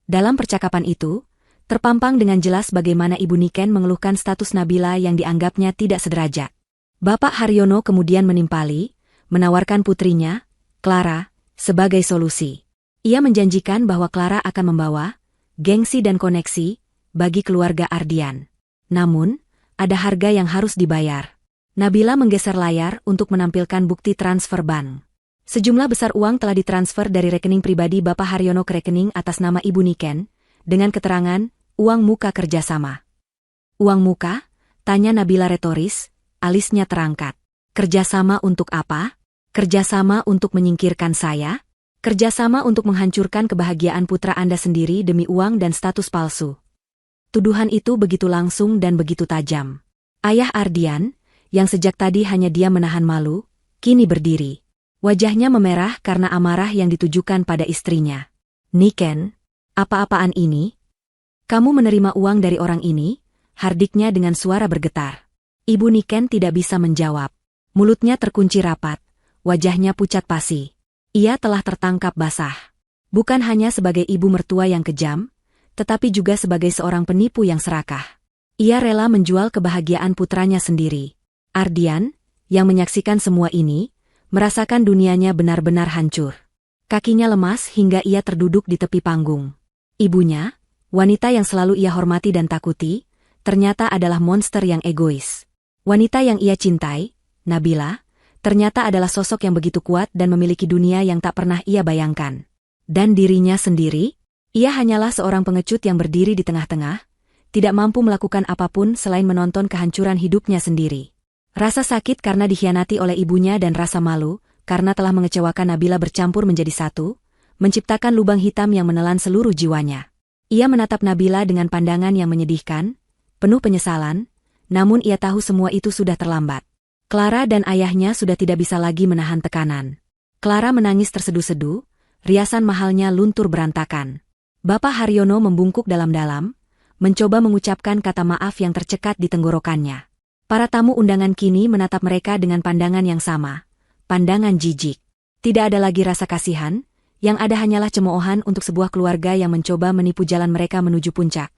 S1: Dalam percakapan itu, terpampang dengan jelas bagaimana Ibu Niken mengeluhkan status Nabila yang dianggapnya tidak sederajat. Bapak Haryono kemudian menimpali, menawarkan putrinya, Clara, sebagai solusi. Ia menjanjikan bahwa Clara akan membawa gengsi dan koneksi bagi keluarga Ardian. Namun, ada harga yang harus dibayar. Nabila menggeser layar untuk menampilkan bukti transfer bank. Sejumlah besar uang telah ditransfer dari rekening pribadi Bapak Haryono ke rekening atas nama Ibu Niken, dengan keterangan, uang muka kerjasama. Uang muka? Tanya Nabila retoris, alisnya terangkat. Kerjasama untuk apa? Kerjasama untuk menyingkirkan saya? Kerjasama untuk menghancurkan kebahagiaan putra Anda sendiri demi uang dan status palsu. Tuduhan itu begitu langsung dan begitu tajam. Ayah Ardian, yang sejak tadi hanya diam menahan malu, kini berdiri. Wajahnya memerah karena amarah yang ditujukan pada istrinya. "Niken, apa-apaan ini? Kamu menerima uang dari orang ini?" hardiknya dengan suara bergetar. Ibu Niken tidak bisa menjawab. Mulutnya terkunci rapat, wajahnya pucat pasi. Ia telah tertangkap basah. Bukan hanya sebagai ibu mertua yang kejam, tetapi juga sebagai seorang penipu yang serakah. Ia rela menjual kebahagiaan putranya sendiri. Ardian, yang menyaksikan semua ini, merasakan dunianya benar-benar hancur. Kakinya lemas hingga ia terduduk di tepi panggung. Ibunya, wanita yang selalu ia hormati dan takuti, ternyata adalah monster yang egois. Wanita yang ia cintai, Nabila, ternyata adalah sosok yang begitu kuat dan memiliki dunia yang tak pernah ia bayangkan. Dan dirinya sendiri? Ia hanyalah seorang pengecut yang berdiri di tengah-tengah, tidak mampu melakukan apapun selain menonton kehancuran hidupnya sendiri. Rasa sakit karena dikhianati oleh ibunya dan rasa malu, karena telah mengecewakan Nabila bercampur menjadi satu, menciptakan lubang hitam yang menelan seluruh jiwanya. Ia menatap Nabila dengan pandangan yang menyedihkan, penuh penyesalan, namun ia tahu semua itu sudah terlambat. Clara dan ayahnya sudah tidak bisa lagi menahan tekanan. Clara menangis terseduh-seduh, riasan mahalnya luntur berantakan. Bapak Haryono membungkuk dalam-dalam, mencoba mengucapkan kata maaf yang tercekat di tenggorokannya. Para tamu undangan kini menatap mereka dengan pandangan yang sama, pandangan jijik. Tidak ada lagi rasa kasihan, yang ada hanyalah cemoohan untuk sebuah keluarga yang mencoba menipu jalan mereka menuju puncak.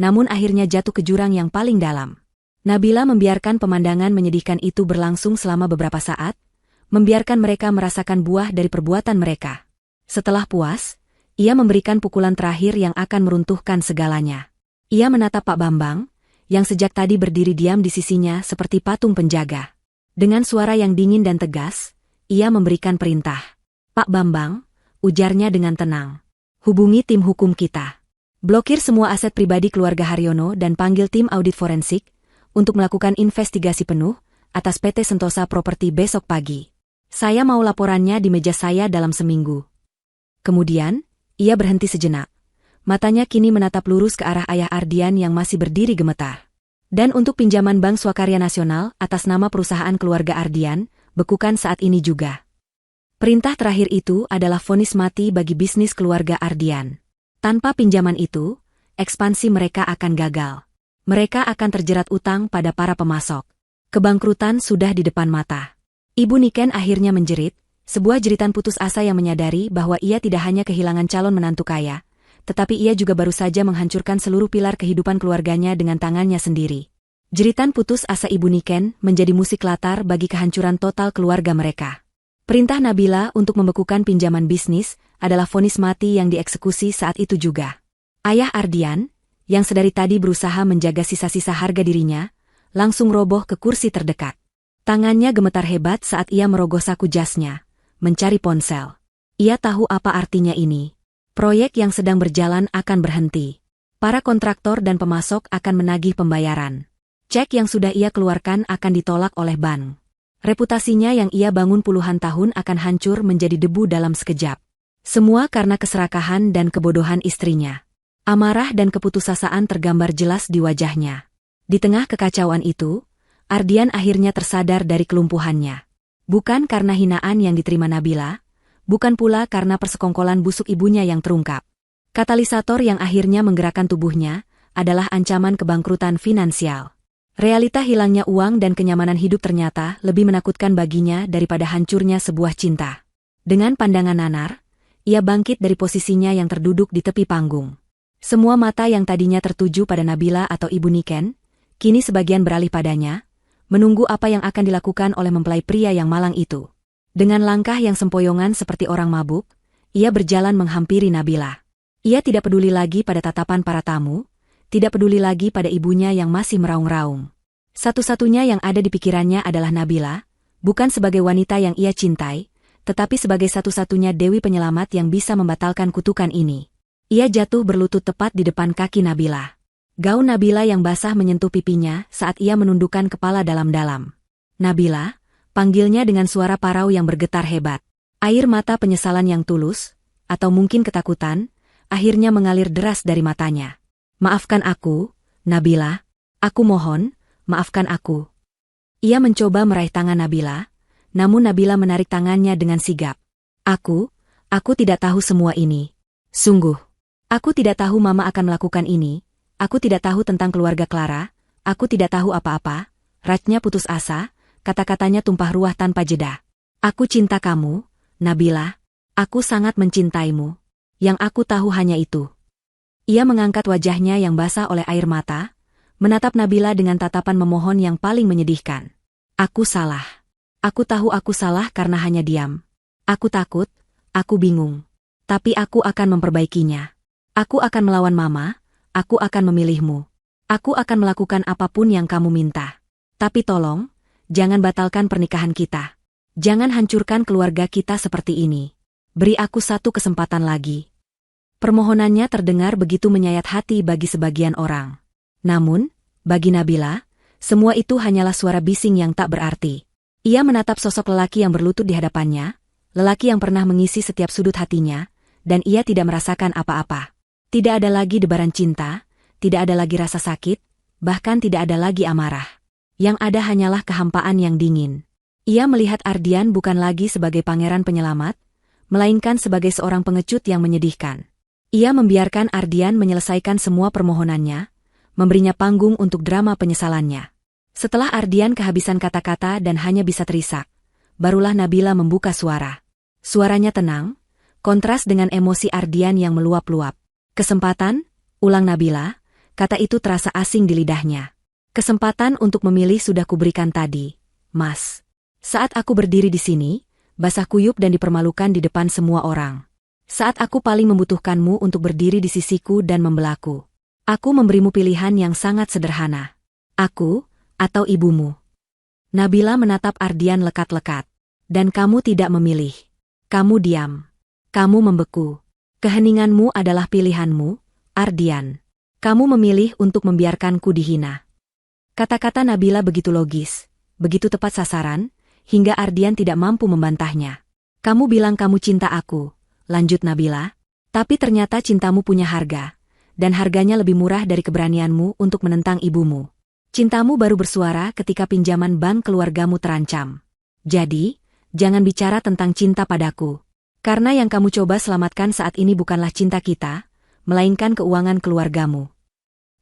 S1: Namun akhirnya jatuh ke jurang yang paling dalam. Nabila membiarkan pemandangan menyedihkan itu berlangsung selama beberapa saat, membiarkan mereka merasakan buah dari perbuatan mereka. Setelah puas, ia memberikan pukulan terakhir yang akan meruntuhkan segalanya. Ia menatap Pak Bambang, yang sejak tadi berdiri diam di sisinya seperti patung penjaga. Dengan suara yang dingin dan tegas, ia memberikan perintah. "Pak Bambang," ujarnya dengan tenang, "hubungi tim hukum kita. Blokir semua aset pribadi keluarga Haryono dan panggil tim audit forensik untuk melakukan investigasi penuh atas PT Sentosa Properti besok pagi. Saya mau laporannya di meja saya dalam seminggu." Kemudian, ia berhenti sejenak. Matanya kini menatap lurus ke arah ayah Ardian yang masih berdiri gemetar. "Dan untuk pinjaman Bank Swakarya Nasional atas nama perusahaan keluarga Ardian, bekukan saat ini juga." Perintah terakhir itu adalah vonis mati bagi bisnis keluarga Ardian. Tanpa pinjaman itu, ekspansi mereka akan gagal. Mereka akan terjerat utang pada para pemasok. Kebangkrutan sudah di depan mata. Ibu Niken akhirnya menjerit, sebuah jeritan putus asa yang menyadari bahwa ia tidak hanya kehilangan calon menantu kaya, tetapi ia juga baru saja menghancurkan seluruh pilar kehidupan keluarganya dengan tangannya sendiri. Jeritan putus asa Ibu Niken menjadi musik latar bagi kehancuran total keluarga mereka. Perintah Nabila untuk membekukan pinjaman bisnis adalah vonis mati yang dieksekusi saat itu juga. Ayah Ardian, yang sedari tadi berusaha menjaga sisa-sisa harga dirinya, langsung roboh ke kursi terdekat. Tangannya gemetar hebat saat ia merogoh saku jasnya, mencari ponsel. Ia tahu apa artinya ini. Proyek yang sedang berjalan akan berhenti. Para kontraktor dan pemasok akan menagih pembayaran. Cek yang sudah ia keluarkan akan ditolak oleh bank. Reputasinya yang ia bangun puluhan tahun akan hancur menjadi debu dalam sekejap. Semua karena keserakahan dan kebodohan istrinya. Amarah dan keputusasaan tergambar jelas di wajahnya. Di tengah kekacauan itu, Ardian akhirnya tersadar dari kelumpuhannya. Bukan karena hinaan yang diterima Nabila, bukan pula karena persekongkolan busuk ibunya yang terungkap. Katalisator yang akhirnya menggerakkan tubuhnya adalah ancaman kebangkrutan finansial. Realita hilangnya uang dan kenyamanan hidup ternyata lebih menakutkan baginya daripada hancurnya sebuah cinta. Dengan pandangan nanar, ia bangkit dari posisinya yang terduduk di tepi panggung. Semua mata yang tadinya tertuju pada Nabila atau Ibu Niken, kini sebagian beralih padanya, menunggu apa yang akan dilakukan oleh mempelai pria yang malang itu. Dengan langkah yang sempoyongan seperti orang mabuk, ia berjalan menghampiri Nabila. Ia tidak peduli lagi pada tatapan para tamu, tidak peduli lagi pada ibunya yang masih meraung-raung. Satu-satunya yang ada di pikirannya adalah Nabila, bukan sebagai wanita yang ia cintai, tetapi sebagai satu-satunya dewi penyelamat yang bisa membatalkan kutukan ini. Ia jatuh berlutut tepat di depan kaki Nabila. Gaun Nabila yang basah menyentuh pipinya saat ia menundukkan kepala dalam-dalam. "Nabila," panggilnya dengan suara parau yang bergetar hebat. Air mata penyesalan yang tulus, atau mungkin ketakutan, akhirnya mengalir deras dari matanya. "Maafkan aku, Nabila. Aku mohon, maafkan aku." Ia mencoba meraih tangan Nabila, namun Nabila menarik tangannya dengan sigap. Aku tidak tahu semua ini. Sungguh. Aku tidak tahu Mama akan melakukan ini. Aku tidak tahu tentang keluarga Clara. Aku tidak tahu apa-apa. Rajnya putus asa, kata-katanya tumpah ruah tanpa jeda. Aku cinta kamu, Nabila. Aku sangat mencintaimu. Yang aku tahu hanya itu. Ia mengangkat wajahnya yang basah oleh air mata, menatap Nabila dengan tatapan memohon yang paling menyedihkan. Aku salah. Aku tahu aku salah karena hanya diam. Aku takut, aku bingung. Tapi aku akan memperbaikinya. Aku akan melawan Mama, aku akan memilihmu. Aku akan melakukan apapun yang kamu minta. Tapi tolong, jangan batalkan pernikahan kita. Jangan hancurkan keluarga kita seperti ini. Beri aku satu kesempatan lagi. Permohonannya terdengar begitu menyayat hati bagi sebagian orang. Namun, bagi Nabila, semua itu hanyalah suara bising yang tak berarti. Ia menatap sosok lelaki yang berlutut di hadapannya, lelaki yang pernah mengisi setiap sudut hatinya, dan ia tidak merasakan apa-apa. Tidak ada lagi debaran cinta, tidak ada lagi rasa sakit, bahkan tidak ada lagi amarah. Yang ada hanyalah kehampaan yang dingin. Ia melihat Ardian bukan lagi sebagai pangeran penyelamat, melainkan sebagai seorang pengecut yang menyedihkan. Ia membiarkan Ardian menyelesaikan semua permohonannya, memberinya panggung untuk drama penyesalannya. Setelah Ardian kehabisan kata-kata dan hanya bisa terisak, barulah Nabila membuka suara. Suaranya tenang, kontras dengan emosi Ardian yang meluap-luap. Kesempatan, ulang Nabila, kata itu terasa asing di lidahnya. Kesempatan untuk memilih sudah kuberikan tadi, Mas. Saat aku berdiri di sini, basah kuyup dan dipermalukan di depan semua orang. Saat aku paling membutuhkanmu untuk berdiri di sisiku dan membelaku. Aku memberimu pilihan yang sangat sederhana. Aku, atau ibumu. Nabila menatap Ardian lekat-lekat. Dan kamu tidak memilih. Kamu diam. Kamu membeku. Keheninganmu adalah pilihanmu, Ardian. Kamu memilih untuk membiarkanku dihina. Kata-kata Nabila begitu logis, begitu tepat sasaran, hingga Ardian tidak mampu membantahnya. Kamu bilang kamu cinta aku, lanjut Nabila. Tapi ternyata cintamu punya harga. Dan harganya lebih murah dari keberanianmu untuk menentang ibumu. Cintamu baru bersuara ketika pinjaman bank keluargamu terancam. Jadi, jangan bicara tentang cinta padaku. Karena yang kamu coba selamatkan saat ini bukanlah cinta kita, melainkan keuangan keluargamu.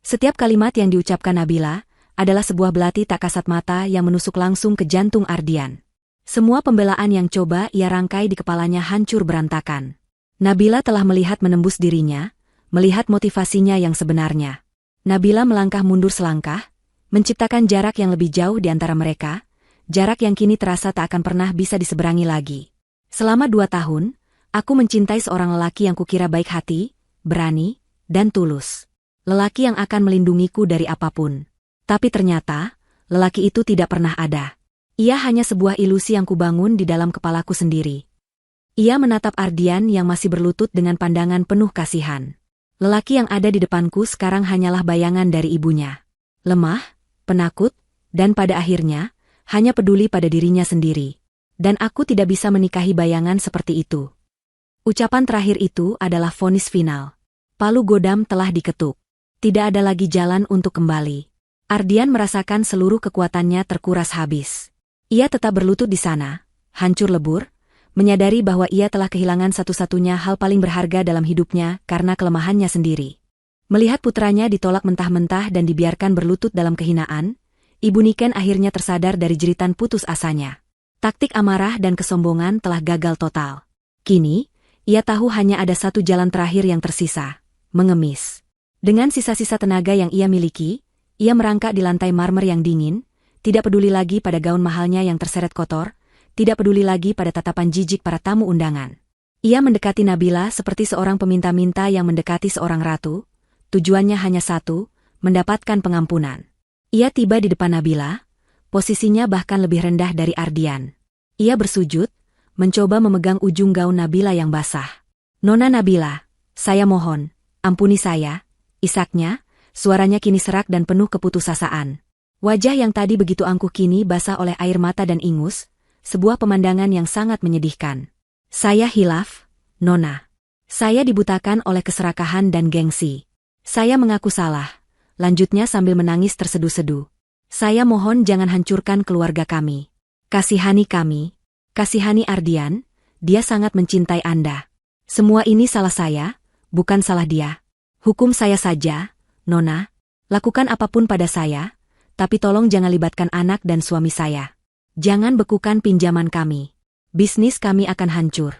S1: Setiap kalimat yang diucapkan Nabila adalah sebuah belati tak kasat mata yang menusuk langsung ke jantung Ardian. Semua pembelaan yang coba ia rangkai di kepalanya hancur berantakan. Nabila telah melihat menembus dirinya, melihat motivasinya yang sebenarnya. Nabila melangkah mundur selangkah, menciptakan jarak yang lebih jauh di antara mereka, jarak yang kini terasa tak akan pernah bisa diseberangi lagi. Selama 2 tahun, aku mencintai seorang lelaki yang kukira baik hati, berani, dan tulus. Lelaki yang akan melindungiku dari apapun. Tapi ternyata, lelaki itu tidak pernah ada. Ia hanya sebuah ilusi yang kubangun di dalam kepalaku sendiri. Ia menatap Ardian yang masih berlutut dengan pandangan penuh kasihan. Lelaki yang ada di depanku sekarang hanyalah bayangan dari ibunya. Lemah, penakut, dan pada akhirnya, hanya peduli pada dirinya sendiri. Dan aku tidak bisa menikahi bayangan seperti itu. Ucapan terakhir itu adalah vonis final. Palu godam telah diketuk. Tidak ada lagi jalan untuk kembali. Ardian merasakan seluruh kekuatannya terkuras habis. Ia tetap berlutut di sana, hancur lebur, menyadari bahwa ia telah kehilangan satu-satunya hal paling berharga dalam hidupnya karena kelemahannya sendiri. Melihat putranya ditolak mentah-mentah dan dibiarkan berlutut dalam kehinaan, Ibu Niken akhirnya tersadar dari jeritan putus asanya. Taktik amarah dan kesombongan telah gagal total. Kini, ia tahu hanya ada satu jalan terakhir yang tersisa, mengemis. Dengan sisa-sisa tenaga yang ia miliki, ia merangkak di lantai marmer yang dingin, tidak peduli lagi pada gaun mahalnya yang terseret kotor, tidak peduli lagi pada tatapan jijik para tamu undangan. Ia mendekati Nabila seperti seorang peminta-minta yang mendekati seorang ratu, tujuannya hanya satu, mendapatkan pengampunan. Ia tiba di depan Nabila, posisinya bahkan lebih rendah dari Ardian. Ia bersujud, mencoba memegang ujung gaun Nabila yang basah. Nona Nabila, saya mohon, ampuni saya, isaknya, suaranya kini serak dan penuh keputusasaan. Wajah yang tadi begitu angkuh kini basah oleh air mata dan ingus, sebuah pemandangan yang sangat menyedihkan. Saya hilaf, Nona. Saya dibutakan oleh keserakahan dan gengsi. Saya mengaku salah, lanjutnya sambil menangis terseduh-seduh. Saya mohon jangan hancurkan keluarga kami. Kasihani kami. Kasihani Ardian, dia sangat mencintai Anda. Semua ini salah saya, bukan salah dia. Hukum saya saja, Nona. Lakukan apapun pada saya, tapi tolong jangan libatkan anak dan suami saya. Jangan bekukan pinjaman kami. Bisnis kami akan hancur.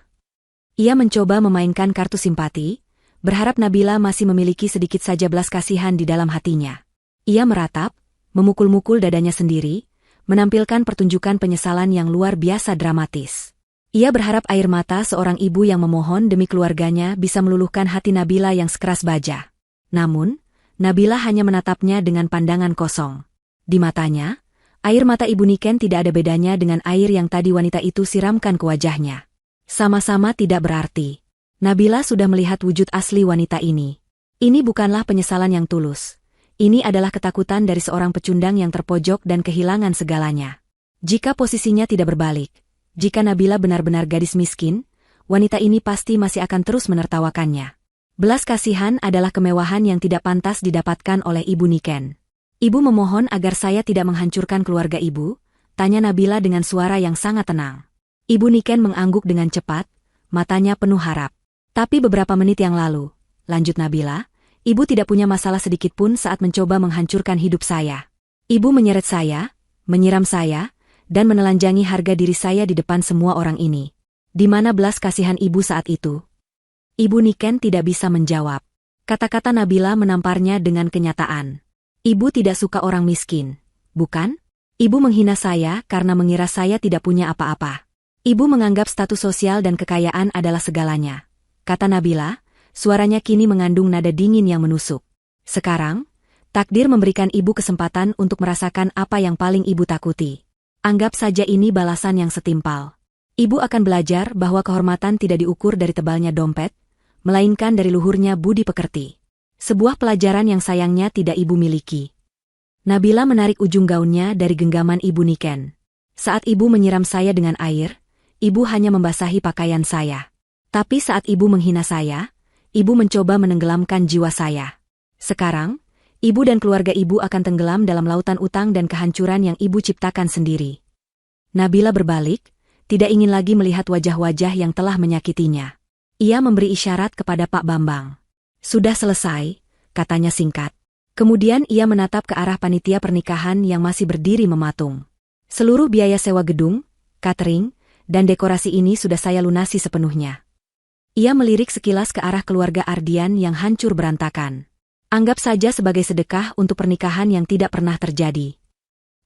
S1: Ia mencoba memainkan kartu simpati, berharap Nabila masih memiliki sedikit saja belas kasihan di dalam hatinya. Ia meratap, memukul-mukul dadanya sendiri, menampilkan pertunjukan penyesalan yang luar biasa dramatis. Ia berharap air mata seorang ibu yang memohon demi keluarganya bisa meluluhkan hati Nabila yang sekeras baja. Namun, Nabila hanya menatapnya dengan pandangan kosong. Di matanya, air mata Ibu Niken tidak ada bedanya dengan air yang tadi wanita itu siramkan ke wajahnya. Sama-sama tidak berarti. Nabila sudah melihat wujud asli wanita ini. Ini bukanlah penyesalan yang tulus. Ini adalah ketakutan dari seorang pecundang yang terpojok dan kehilangan segalanya. Jika posisinya tidak berbalik, jika Nabila benar-benar gadis miskin, wanita ini pasti masih akan terus menertawakannya. Belas kasihan adalah kemewahan yang tidak pantas didapatkan oleh Ibu Niken. Ibu memohon agar saya tidak menghancurkan keluarga ibu, tanya Nabila dengan suara yang sangat tenang. Ibu Niken mengangguk dengan cepat, matanya penuh harap. Tapi beberapa menit yang lalu, lanjut Nabila, ibu tidak punya masalah sedikitpun saat mencoba menghancurkan hidup saya. Ibu menyeret saya, menyiram saya, dan menelanjangi harga diri saya di depan semua orang ini. Di mana belas kasihan ibu saat itu? Ibu Niken tidak bisa menjawab. Kata-kata Nabila menamparnya dengan kenyataan. Ibu tidak suka orang miskin, bukan? Ibu menghina saya karena mengira saya tidak punya apa-apa. Ibu menganggap status sosial dan kekayaan adalah segalanya. Kata Nabila, suaranya kini mengandung nada dingin yang menusuk. Sekarang, takdir memberikan ibu kesempatan untuk merasakan apa yang paling ibu takuti. Anggap saja ini balasan yang setimpal. Ibu akan belajar bahwa kehormatan tidak diukur dari tebalnya dompet, melainkan dari luhurnya budi pekerti. Sebuah pelajaran yang sayangnya tidak ibu miliki. Nabila menarik ujung gaunnya dari genggaman Ibu Niken. Saat ibu menyiram saya dengan air, ibu hanya membasahi pakaian saya. Tapi saat ibu menghina saya, ibu mencoba menenggelamkan jiwa saya. Sekarang, ibu dan keluarga ibu akan tenggelam dalam lautan utang dan kehancuran yang ibu ciptakan sendiri. Nabila berbalik, tidak ingin lagi melihat wajah-wajah yang telah menyakitinya. Ia memberi isyarat kepada Pak Bambang. Sudah selesai, katanya singkat. Kemudian ia menatap ke arah panitia pernikahan yang masih berdiri mematung. Seluruh biaya sewa gedung, catering, dan dekorasi ini sudah saya lunasi sepenuhnya. Ia melirik sekilas ke arah keluarga Ardian yang hancur berantakan. Anggap saja sebagai sedekah untuk pernikahan yang tidak pernah terjadi.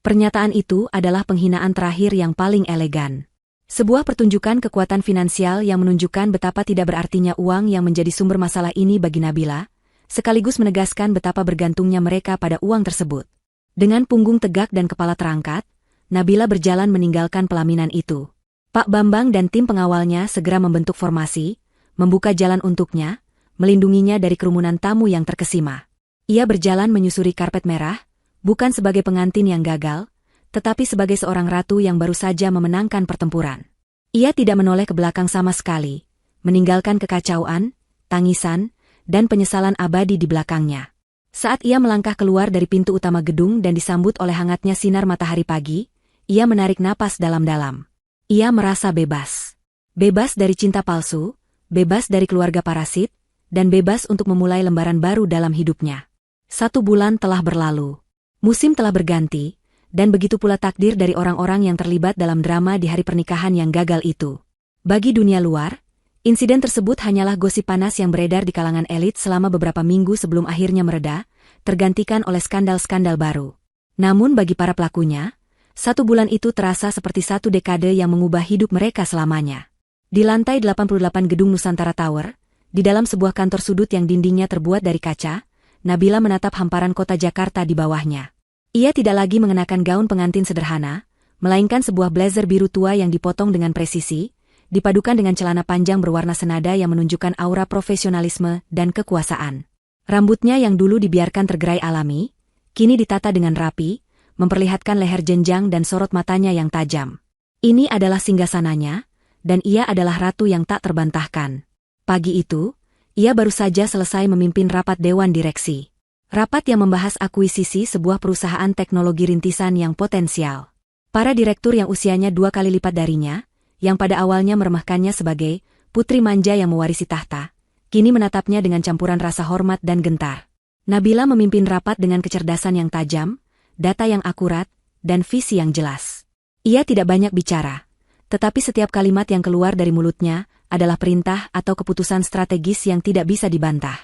S1: Pernyataan itu adalah penghinaan terakhir yang paling elegan. Sebuah pertunjukan kekuatan finansial yang menunjukkan betapa tidak berartinya uang yang menjadi sumber masalah ini bagi Nabila, sekaligus menegaskan betapa bergantungnya mereka pada uang tersebut. Dengan punggung tegak dan kepala terangkat, Nabila berjalan meninggalkan pelaminan itu. Pak Bambang dan tim pengawalnya segera membentuk formasi, membuka jalan untuknya, melindunginya dari kerumunan tamu yang terkesima. Ia berjalan menyusuri karpet merah, bukan sebagai pengantin yang gagal, tetapi sebagai seorang ratu yang baru saja memenangkan pertempuran. Ia tidak menoleh ke belakang sama sekali, meninggalkan kekacauan, tangisan, dan penyesalan abadi di belakangnya. Saat ia melangkah keluar dari pintu utama gedung dan disambut oleh hangatnya sinar matahari pagi, ia menarik napas dalam-dalam. Ia merasa bebas. Bebas dari cinta palsu, bebas dari keluarga parasit, dan bebas untuk memulai lembaran baru dalam hidupnya. 1 bulan telah berlalu. Musim telah berganti, dan begitu pula takdir dari orang-orang yang terlibat dalam drama di hari pernikahan yang gagal itu. Bagi dunia luar, insiden tersebut hanyalah gosip panas yang beredar di kalangan elit selama beberapa minggu sebelum akhirnya mereda, tergantikan oleh skandal-skandal baru. Namun bagi para pelakunya, 1 bulan itu terasa seperti 1 dekade yang mengubah hidup mereka selamanya. Di lantai 88 gedung Nusantara Tower, di dalam sebuah kantor sudut yang dindingnya terbuat dari kaca, Nabila menatap hamparan kota Jakarta di bawahnya. Ia tidak lagi mengenakan gaun pengantin sederhana, melainkan sebuah blazer biru tua yang dipotong dengan presisi, dipadukan dengan celana panjang berwarna senada yang menunjukkan aura profesionalisme dan kekuasaan. Rambutnya yang dulu dibiarkan tergerai alami, kini ditata dengan rapi, memperlihatkan leher jenjang dan sorot matanya yang tajam. Ini adalah singgasananya, dan ia adalah ratu yang tak terbantahkan. Pagi itu, ia baru saja selesai memimpin rapat dewan direksi. Rapat yang membahas akuisisi sebuah perusahaan teknologi rintisan yang potensial. Para direktur yang usianya 2 kali lipat darinya, yang pada awalnya meremehkannya sebagai putri manja yang mewarisi tahta, kini menatapnya dengan campuran rasa hormat dan gentar. Nabila memimpin rapat dengan kecerdasan yang tajam, data yang akurat, dan visi yang jelas. Ia tidak banyak bicara, tetapi setiap kalimat yang keluar dari mulutnya adalah perintah atau keputusan strategis yang tidak bisa dibantah.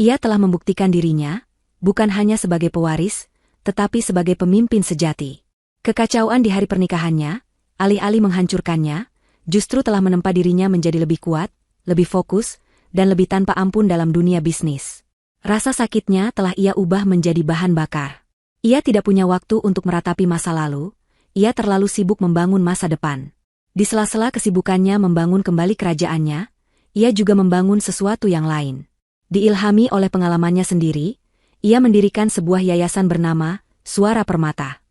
S1: Ia telah membuktikan dirinya, bukan hanya sebagai pewaris, tetapi sebagai pemimpin sejati. Kekacauan di hari pernikahannya, alih-alih menghancurkannya, justru telah menempa dirinya menjadi lebih kuat, lebih fokus, dan lebih tanpa ampun dalam dunia bisnis. Rasa sakitnya telah ia ubah menjadi bahan bakar. Ia tidak punya waktu untuk meratapi masa lalu, ia terlalu sibuk membangun masa depan. Di sela-sela kesibukannya membangun kembali kerajaannya, ia juga membangun sesuatu yang lain. Diilhami oleh pengalamannya sendiri, ia mendirikan sebuah yayasan bernama Suara Permata.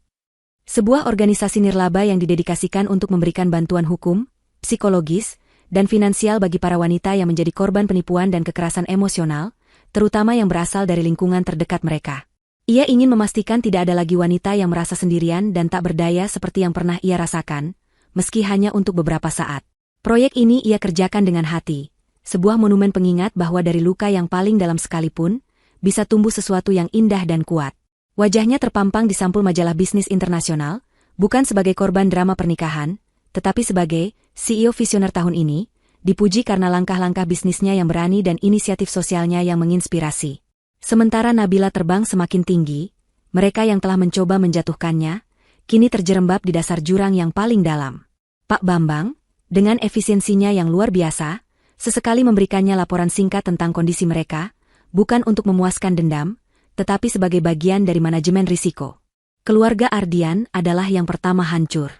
S1: Sebuah organisasi nirlaba yang didedikasikan untuk memberikan bantuan hukum, psikologis, dan finansial bagi para wanita yang menjadi korban penipuan dan kekerasan emosional, terutama yang berasal dari lingkungan terdekat mereka. Ia ingin memastikan tidak ada lagi wanita yang merasa sendirian dan tak berdaya seperti yang pernah ia rasakan, meski hanya untuk beberapa saat. Proyek ini ia kerjakan dengan hati, sebuah monumen pengingat bahwa dari luka yang paling dalam sekalipun, bisa tumbuh sesuatu yang indah dan kuat. Wajahnya terpampang di sampul majalah bisnis internasional, bukan sebagai korban drama pernikahan, tetapi sebagai CEO visioner tahun ini, dipuji karena langkah-langkah bisnisnya yang berani dan inisiatif sosialnya yang menginspirasi. Sementara Nabila terbang semakin tinggi, mereka yang telah mencoba menjatuhkannya, kini terjerembab di dasar jurang yang paling dalam. Pak Bambang, dengan efisiensinya yang luar biasa, sesekali memberikannya laporan singkat tentang kondisi mereka, bukan untuk memuaskan dendam, tetapi sebagai bagian dari manajemen risiko. Keluarga Ardian adalah yang pertama hancur.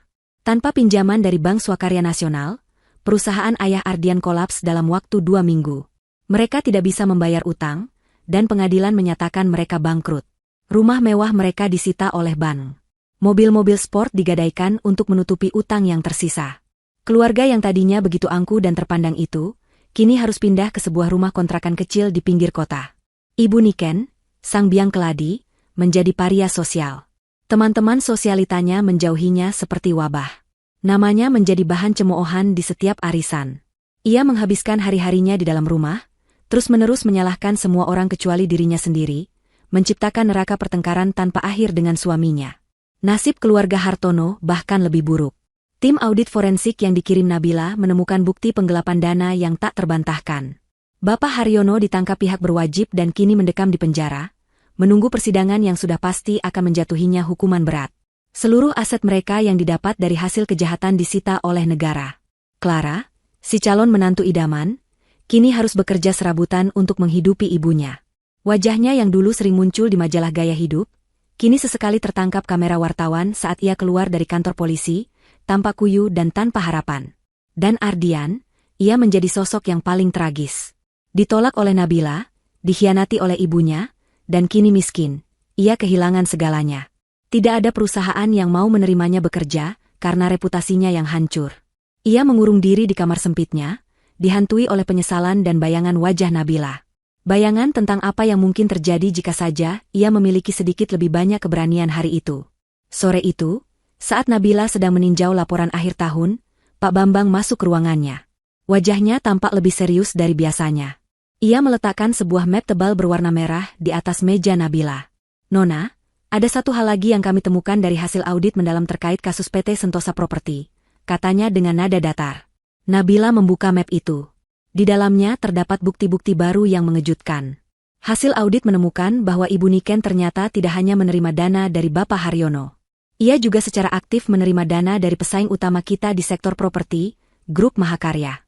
S1: Tanpa pinjaman dari Bank Swakarya Nasional, perusahaan ayah Ardian kolaps dalam waktu 2 minggu. Mereka tidak bisa membayar utang, dan pengadilan menyatakan mereka bangkrut. Rumah mewah mereka disita oleh bank. Mobil-mobil sport digadaikan untuk menutupi utang yang tersisa. Keluarga yang tadinya begitu angkuh dan terpandang itu, kini harus pindah ke sebuah rumah kontrakan kecil di pinggir kota. Ibu Niken, sang biang keladi, menjadi paria sosial. Teman-teman sosialitanya menjauhinya seperti wabah. Namanya menjadi bahan cemoohan di setiap arisan. Ia menghabiskan hari-harinya di dalam rumah, terus-menerus menyalahkan semua orang kecuali dirinya sendiri, menciptakan neraka pertengkaran tanpa akhir dengan suaminya. Nasib keluarga Hartono bahkan lebih buruk. Tim audit forensik yang dikirim Nabila menemukan bukti penggelapan dana yang tak terbantahkan. Bapak Haryono ditangkap pihak berwajib dan kini mendekam di penjara, menunggu persidangan yang sudah pasti akan menjatuhinya hukuman berat. Seluruh aset mereka yang didapat dari hasil kejahatan disita oleh negara. Clara, si calon menantu idaman, kini harus bekerja serabutan untuk menghidupi ibunya. Wajahnya yang dulu sering muncul di majalah gaya hidup, kini sesekali tertangkap kamera wartawan saat ia keluar dari kantor polisi, tanpa kuyu dan tanpa harapan. Dan Ardian, ia menjadi sosok yang paling tragis. Ditolak oleh Nabila, dikhianati oleh ibunya, dan kini miskin, ia kehilangan segalanya. Tidak ada perusahaan yang mau menerimanya bekerja, karena reputasinya yang hancur. Ia mengurung diri di kamar sempitnya, dihantui oleh penyesalan dan bayangan wajah Nabila. Bayangan tentang apa yang mungkin terjadi jika saja ia memiliki sedikit lebih banyak keberanian hari itu. Sore itu, saat Nabila sedang meninjau laporan akhir tahun, Pak Bambang masuk ke ruangannya. Wajahnya tampak lebih serius dari biasanya. Ia meletakkan sebuah map tebal berwarna merah di atas meja Nabila. Nona, ada satu hal lagi yang kami temukan dari hasil audit mendalam terkait kasus PT Sentosa Property, katanya dengan nada datar. Nabila membuka map itu. Di dalamnya terdapat bukti-bukti baru yang mengejutkan. Hasil audit menemukan bahwa Ibu Niken ternyata tidak hanya menerima dana dari Bapak Haryono. Ia juga secara aktif menerima dana dari pesaing utama kita di sektor properti, Grup Mahakarya.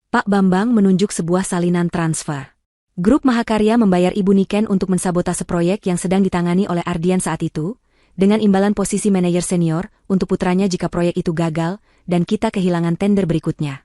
S1: Pak Bambang menunjuk sebuah salinan transfer. Grup Mahakarya membayar Ibu Niken untuk mensabotase proyek yang sedang ditangani oleh Ardian saat itu, dengan imbalan posisi manajer senior untuk putranya jika proyek itu gagal, dan kita kehilangan tender berikutnya.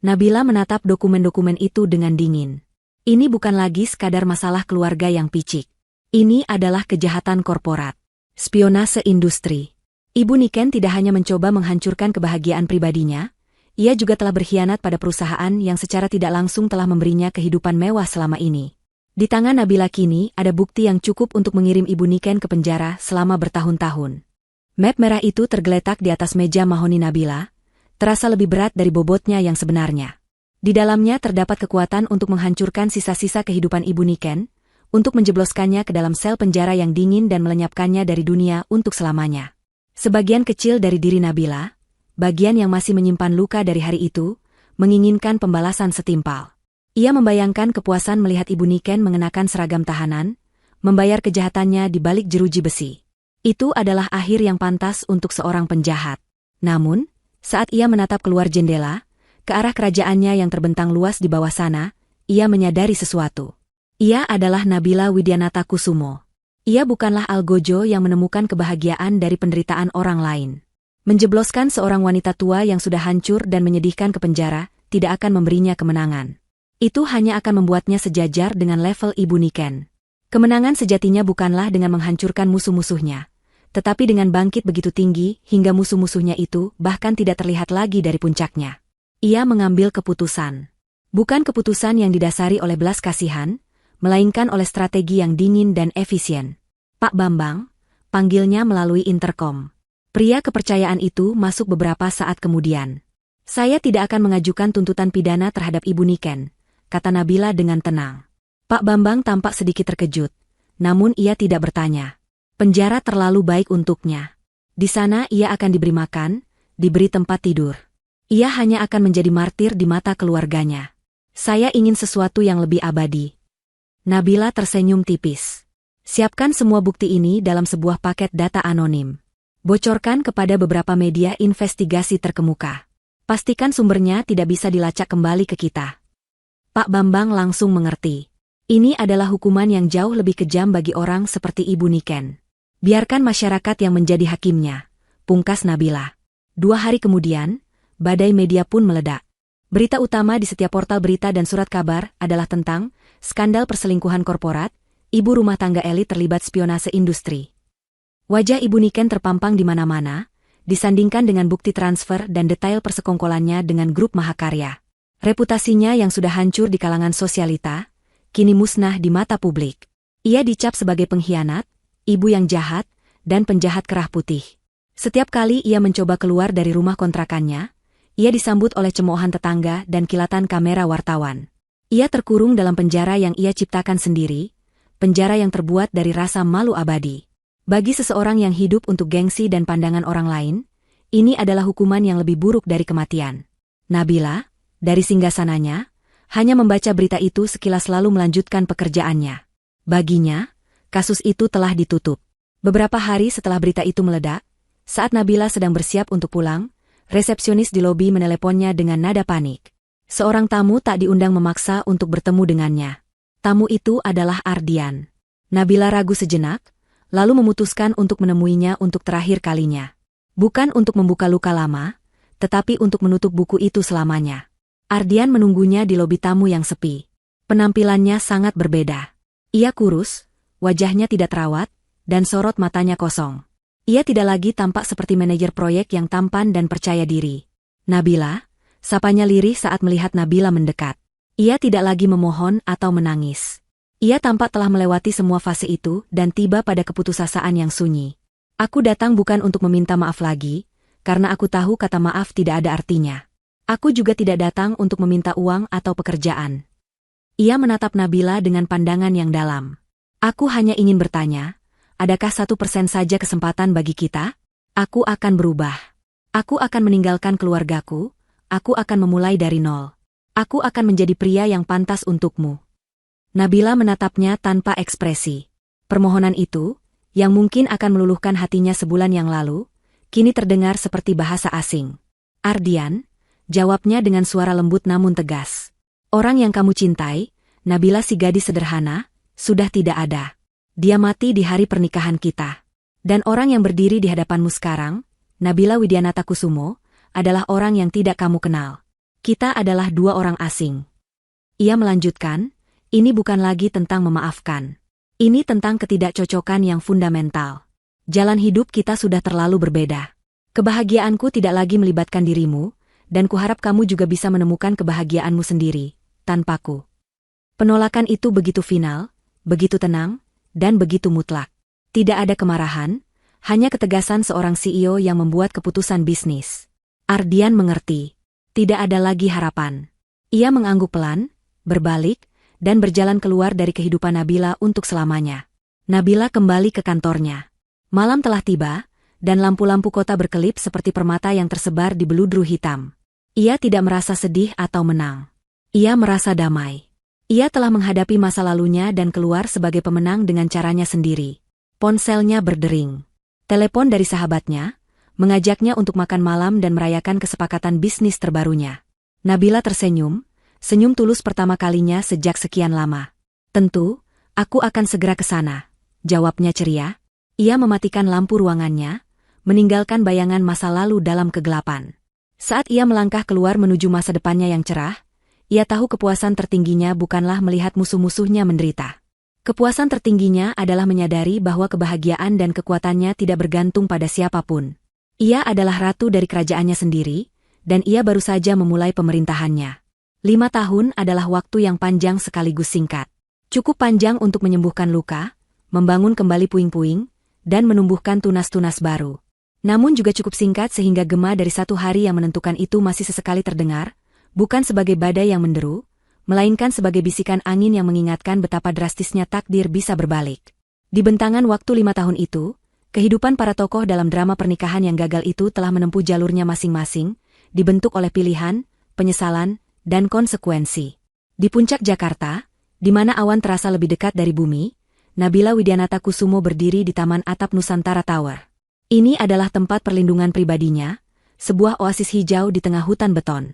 S1: Nabila menatap dokumen-dokumen itu dengan dingin. Ini bukan lagi sekadar masalah keluarga yang picik. Ini adalah kejahatan korporat. Spionase industri. Ibu Niken tidak hanya mencoba menghancurkan kebahagiaan pribadinya, ia juga telah berkhianat pada perusahaan yang secara tidak langsung telah memberinya kehidupan mewah selama ini. Di tangan Nabila kini ada bukti yang cukup untuk mengirim Ibu Niken ke penjara selama bertahun-tahun. Map merah itu tergeletak di atas meja mahoni Nabila, terasa lebih berat dari bobotnya yang sebenarnya. Di dalamnya terdapat kekuatan untuk menghancurkan sisa-sisa kehidupan Ibu Niken, untuk menjebloskannya ke dalam sel penjara yang dingin dan melenyapkannya dari dunia untuk selamanya. Sebagian kecil dari diri Nabila, bagian yang masih menyimpan luka dari hari itu, menginginkan pembalasan setimpal. Ia membayangkan kepuasan melihat Ibu Niken mengenakan seragam tahanan, membayar kejahatannya di balik jeruji besi. Itu adalah akhir yang pantas untuk seorang penjahat. Namun, saat ia menatap keluar jendela, ke arah kerajaannya yang terbentang luas di bawah sana, ia menyadari sesuatu. Ia adalah Nabila Widianata Kusumo. Ia bukanlah algojo yang menemukan kebahagiaan dari penderitaan orang lain. Menjebloskan seorang wanita tua yang sudah hancur dan menyedihkan ke penjara, tidak akan memberinya kemenangan. Itu hanya akan membuatnya sejajar dengan level Ibu Niken. Kemenangan sejatinya bukanlah dengan menghancurkan musuh-musuhnya, tetapi dengan bangkit begitu tinggi hingga musuh-musuhnya itu bahkan tidak terlihat lagi dari puncaknya. Ia mengambil keputusan. Bukan keputusan yang didasari oleh belas kasihan, melainkan oleh strategi yang dingin dan efisien. Pak Bambang, panggilnya melalui interkom. Pria kepercayaan itu masuk beberapa saat kemudian. Saya tidak akan mengajukan tuntutan pidana terhadap Ibu Niken, kata Nabila dengan tenang. Pak Bambang tampak sedikit terkejut, namun ia tidak bertanya. Penjara terlalu baik untuknya. Di sana ia akan diberi makan, diberi tempat tidur. Ia hanya akan menjadi martir di mata keluarganya. Saya ingin sesuatu yang lebih abadi. Nabila tersenyum tipis. Siapkan semua bukti ini dalam sebuah paket data anonim. Bocorkan kepada beberapa media investigasi terkemuka. Pastikan sumbernya tidak bisa dilacak kembali ke kita. Pak Bambang langsung mengerti. Ini adalah hukuman yang jauh lebih kejam bagi orang seperti Ibu Niken. Biarkan masyarakat yang menjadi hakimnya, pungkas Nabila. 2 hari kemudian, badai media pun meledak. Berita utama di setiap portal berita dan surat kabar adalah tentang skandal perselingkuhan korporat, ibu rumah tangga elit terlibat spionase industri. Wajah Ibu Niken terpampang di mana-mana, disandingkan dengan bukti transfer dan detail persekongkolannya dengan grup mahakarya. Reputasinya yang sudah hancur di kalangan sosialita, kini musnah di mata publik. Ia dicap sebagai pengkhianat, ibu yang jahat, dan penjahat kerah putih. Setiap kali ia mencoba keluar dari rumah kontrakannya, ia disambut oleh cemoohan tetangga dan kilatan kamera wartawan. Ia terkurung dalam penjara yang ia ciptakan sendiri, penjara yang terbuat dari rasa malu abadi. Bagi seseorang yang hidup untuk gengsi dan pandangan orang lain, ini adalah hukuman yang lebih buruk dari kematian. Nabila, dari singgasananya, hanya membaca berita itu sekilas lalu melanjutkan pekerjaannya. Baginya, kasus itu telah ditutup. Beberapa hari setelah berita itu meledak, saat Nabila sedang bersiap untuk pulang, resepsionis di lobi meneleponnya dengan nada panik. Seorang tamu tak diundang memaksa untuk bertemu dengannya. Tamu itu adalah Ardian. Nabila ragu sejenak, lalu memutuskan untuk menemuinya untuk terakhir kalinya. Bukan untuk membuka luka lama, tetapi untuk menutup buku itu selamanya. Ardian menunggunya di lobi tamu yang sepi. Penampilannya sangat berbeda. Ia kurus, wajahnya tidak terawat, dan sorot matanya kosong. Ia tidak lagi tampak seperti manajer proyek yang tampan dan percaya diri. Nabila, sapanya lirih saat melihat Nabila mendekat. Ia tidak lagi memohon atau menangis. Ia tampak telah melewati semua fase itu dan tiba pada keputusasaan yang sunyi. Aku datang bukan untuk meminta maaf lagi, karena aku tahu kata maaf tidak ada artinya. Aku juga tidak datang untuk meminta uang atau pekerjaan. Ia menatap Nabila dengan pandangan yang dalam. Aku hanya ingin bertanya, adakah 1% saja kesempatan bagi kita? Aku akan berubah. Aku akan meninggalkan keluargaku, aku akan memulai dari nol. Aku akan menjadi pria yang pantas untukmu. Nabila menatapnya tanpa ekspresi. Permohonan itu, yang mungkin akan meluluhkan hatinya sebulan yang lalu, kini terdengar seperti bahasa asing. Ardian, jawabnya dengan suara lembut namun tegas. Orang yang kamu cintai, Nabila si gadis sederhana, sudah tidak ada. Dia mati di hari pernikahan kita. Dan orang yang berdiri di hadapanmu sekarang, Nabila Widianata Kusumo, adalah orang yang tidak kamu kenal. Kita adalah 2 orang asing. Ia melanjutkan, ini bukan lagi tentang memaafkan. Ini tentang ketidakcocokan yang fundamental. Jalan hidup kita sudah terlalu berbeda. Kebahagiaanku tidak lagi melibatkan dirimu, dan kuharap kamu juga bisa menemukan kebahagiaanmu sendiri, tanpaku. Penolakan itu begitu final, begitu tenang, dan begitu mutlak. Tidak ada kemarahan, hanya ketegasan seorang CEO yang membuat keputusan bisnis. Ardian mengerti. Tidak ada lagi harapan. Ia mengangguk pelan, berbalik, dan berjalan keluar dari kehidupan Nabila untuk selamanya. Nabila kembali ke kantornya. Malam telah tiba, dan lampu-lampu kota berkelip seperti permata yang tersebar di beludru hitam. Ia tidak merasa sedih atau menang. Ia merasa damai. Ia telah menghadapi masa lalunya dan keluar sebagai pemenang dengan caranya sendiri. Ponselnya berdering. Telepon dari sahabatnya, mengajaknya untuk makan malam dan merayakan kesepakatan bisnis terbarunya. Nabila tersenyum, senyum tulus pertama kalinya sejak sekian lama. Tentu, aku akan segera ke sana, jawabnya ceria. Ia mematikan lampu ruangannya, meninggalkan bayangan masa lalu dalam kegelapan. Saat ia melangkah keluar menuju masa depannya yang cerah, ia tahu kepuasan tertingginya bukanlah melihat musuh-musuhnya menderita. Kepuasan tertingginya adalah menyadari bahwa kebahagiaan dan kekuatannya tidak bergantung pada siapapun. Ia adalah ratu dari kerajaannya sendiri, dan ia baru saja memulai pemerintahannya. 5 tahun adalah waktu yang panjang sekaligus singkat. Cukup panjang untuk menyembuhkan luka, membangun kembali puing-puing, dan menumbuhkan tunas-tunas baru. Namun juga cukup singkat sehingga gema dari satu hari yang menentukan itu masih sesekali terdengar, bukan sebagai badai yang menderu, melainkan sebagai bisikan angin yang mengingatkan betapa drastisnya takdir bisa berbalik. Di bentangan waktu 5 tahun itu, kehidupan para tokoh dalam drama pernikahan yang gagal itu telah menempuh jalurnya masing-masing, dibentuk oleh pilihan, penyesalan, dan konsekuensi. Di puncak Jakarta, di mana awan terasa lebih dekat dari bumi, Nabila Widianata Kusumo berdiri di Taman Atap Nusantara Tower. Ini adalah tempat perlindungan pribadinya, sebuah oasis hijau di tengah hutan beton.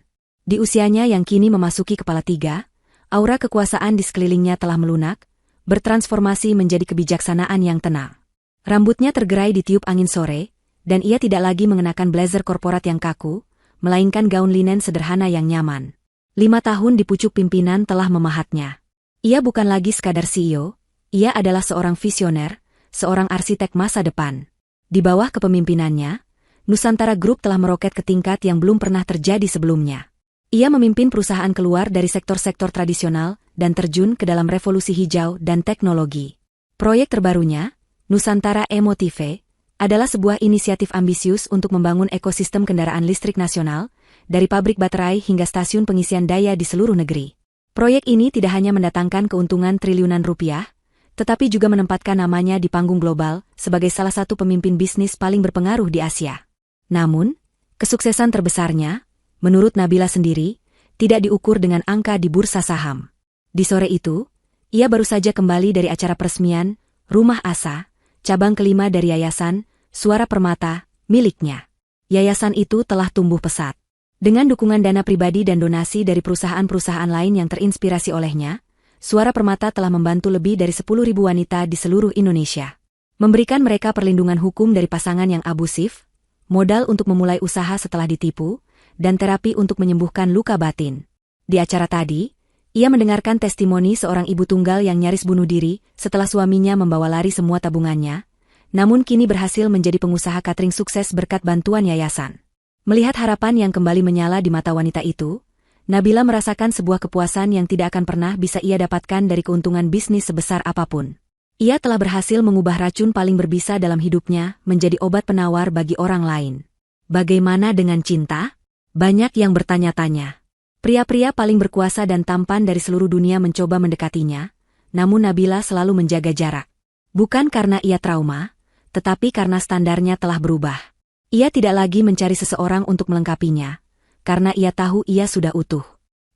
S1: Di usianya yang kini memasuki kepala 3, aura kekuasaan di sekelilingnya telah melunak, bertransformasi menjadi kebijaksanaan yang tenang. Rambutnya tergerai ditiup angin sore, dan ia tidak lagi mengenakan blazer korporat yang kaku, melainkan gaun linen sederhana yang nyaman. 5 tahun di pucuk pimpinan telah memahatnya. Ia bukan lagi sekadar CEO, ia adalah seorang visioner, seorang arsitek masa depan. Di bawah kepemimpinannya, Nusantara Group telah meroket ke tingkat yang belum pernah terjadi sebelumnya. Ia memimpin perusahaan keluar dari sektor-sektor tradisional dan terjun ke dalam revolusi hijau dan teknologi. Proyek terbarunya, Nusantara Emotive, adalah sebuah inisiatif ambisius untuk membangun ekosistem kendaraan listrik nasional, dari pabrik baterai hingga stasiun pengisian daya di seluruh negeri. Proyek ini tidak hanya mendatangkan keuntungan triliunan rupiah, tetapi juga menempatkan namanya di panggung global sebagai salah satu pemimpin bisnis paling berpengaruh di Asia. Namun, kesuksesan terbesarnya, menurut Nabila sendiri, tidak diukur dengan angka di bursa saham. Di sore itu, ia baru saja kembali dari acara peresmian Rumah Asa, cabang kelima dari Yayasan Suara Permata, miliknya. Yayasan itu telah tumbuh pesat. Dengan dukungan dana pribadi dan donasi dari perusahaan-perusahaan lain yang terinspirasi olehnya, Suara Permata telah membantu lebih dari 10.000 wanita di seluruh Indonesia. Memberikan mereka perlindungan hukum dari pasangan yang abusif, modal untuk memulai usaha setelah ditipu, dan terapi untuk menyembuhkan luka batin. Di acara tadi, ia mendengarkan testimoni seorang ibu tunggal yang nyaris bunuh diri setelah suaminya membawa lari semua tabungannya, namun kini berhasil menjadi pengusaha catering sukses berkat bantuan yayasan. Melihat harapan yang kembali menyala di mata wanita itu, Nabila merasakan sebuah kepuasan yang tidak akan pernah bisa ia dapatkan dari keuntungan bisnis sebesar apapun. Ia telah berhasil mengubah racun paling berbisa dalam hidupnya menjadi obat penawar bagi orang lain. Bagaimana dengan cinta? Banyak yang bertanya-tanya. Pria-pria paling berkuasa dan tampan dari seluruh dunia mencoba mendekatinya, namun Nabila selalu menjaga jarak. Bukan karena ia trauma, tetapi karena standarnya telah berubah. Ia tidak lagi mencari seseorang untuk melengkapinya, karena ia tahu ia sudah utuh.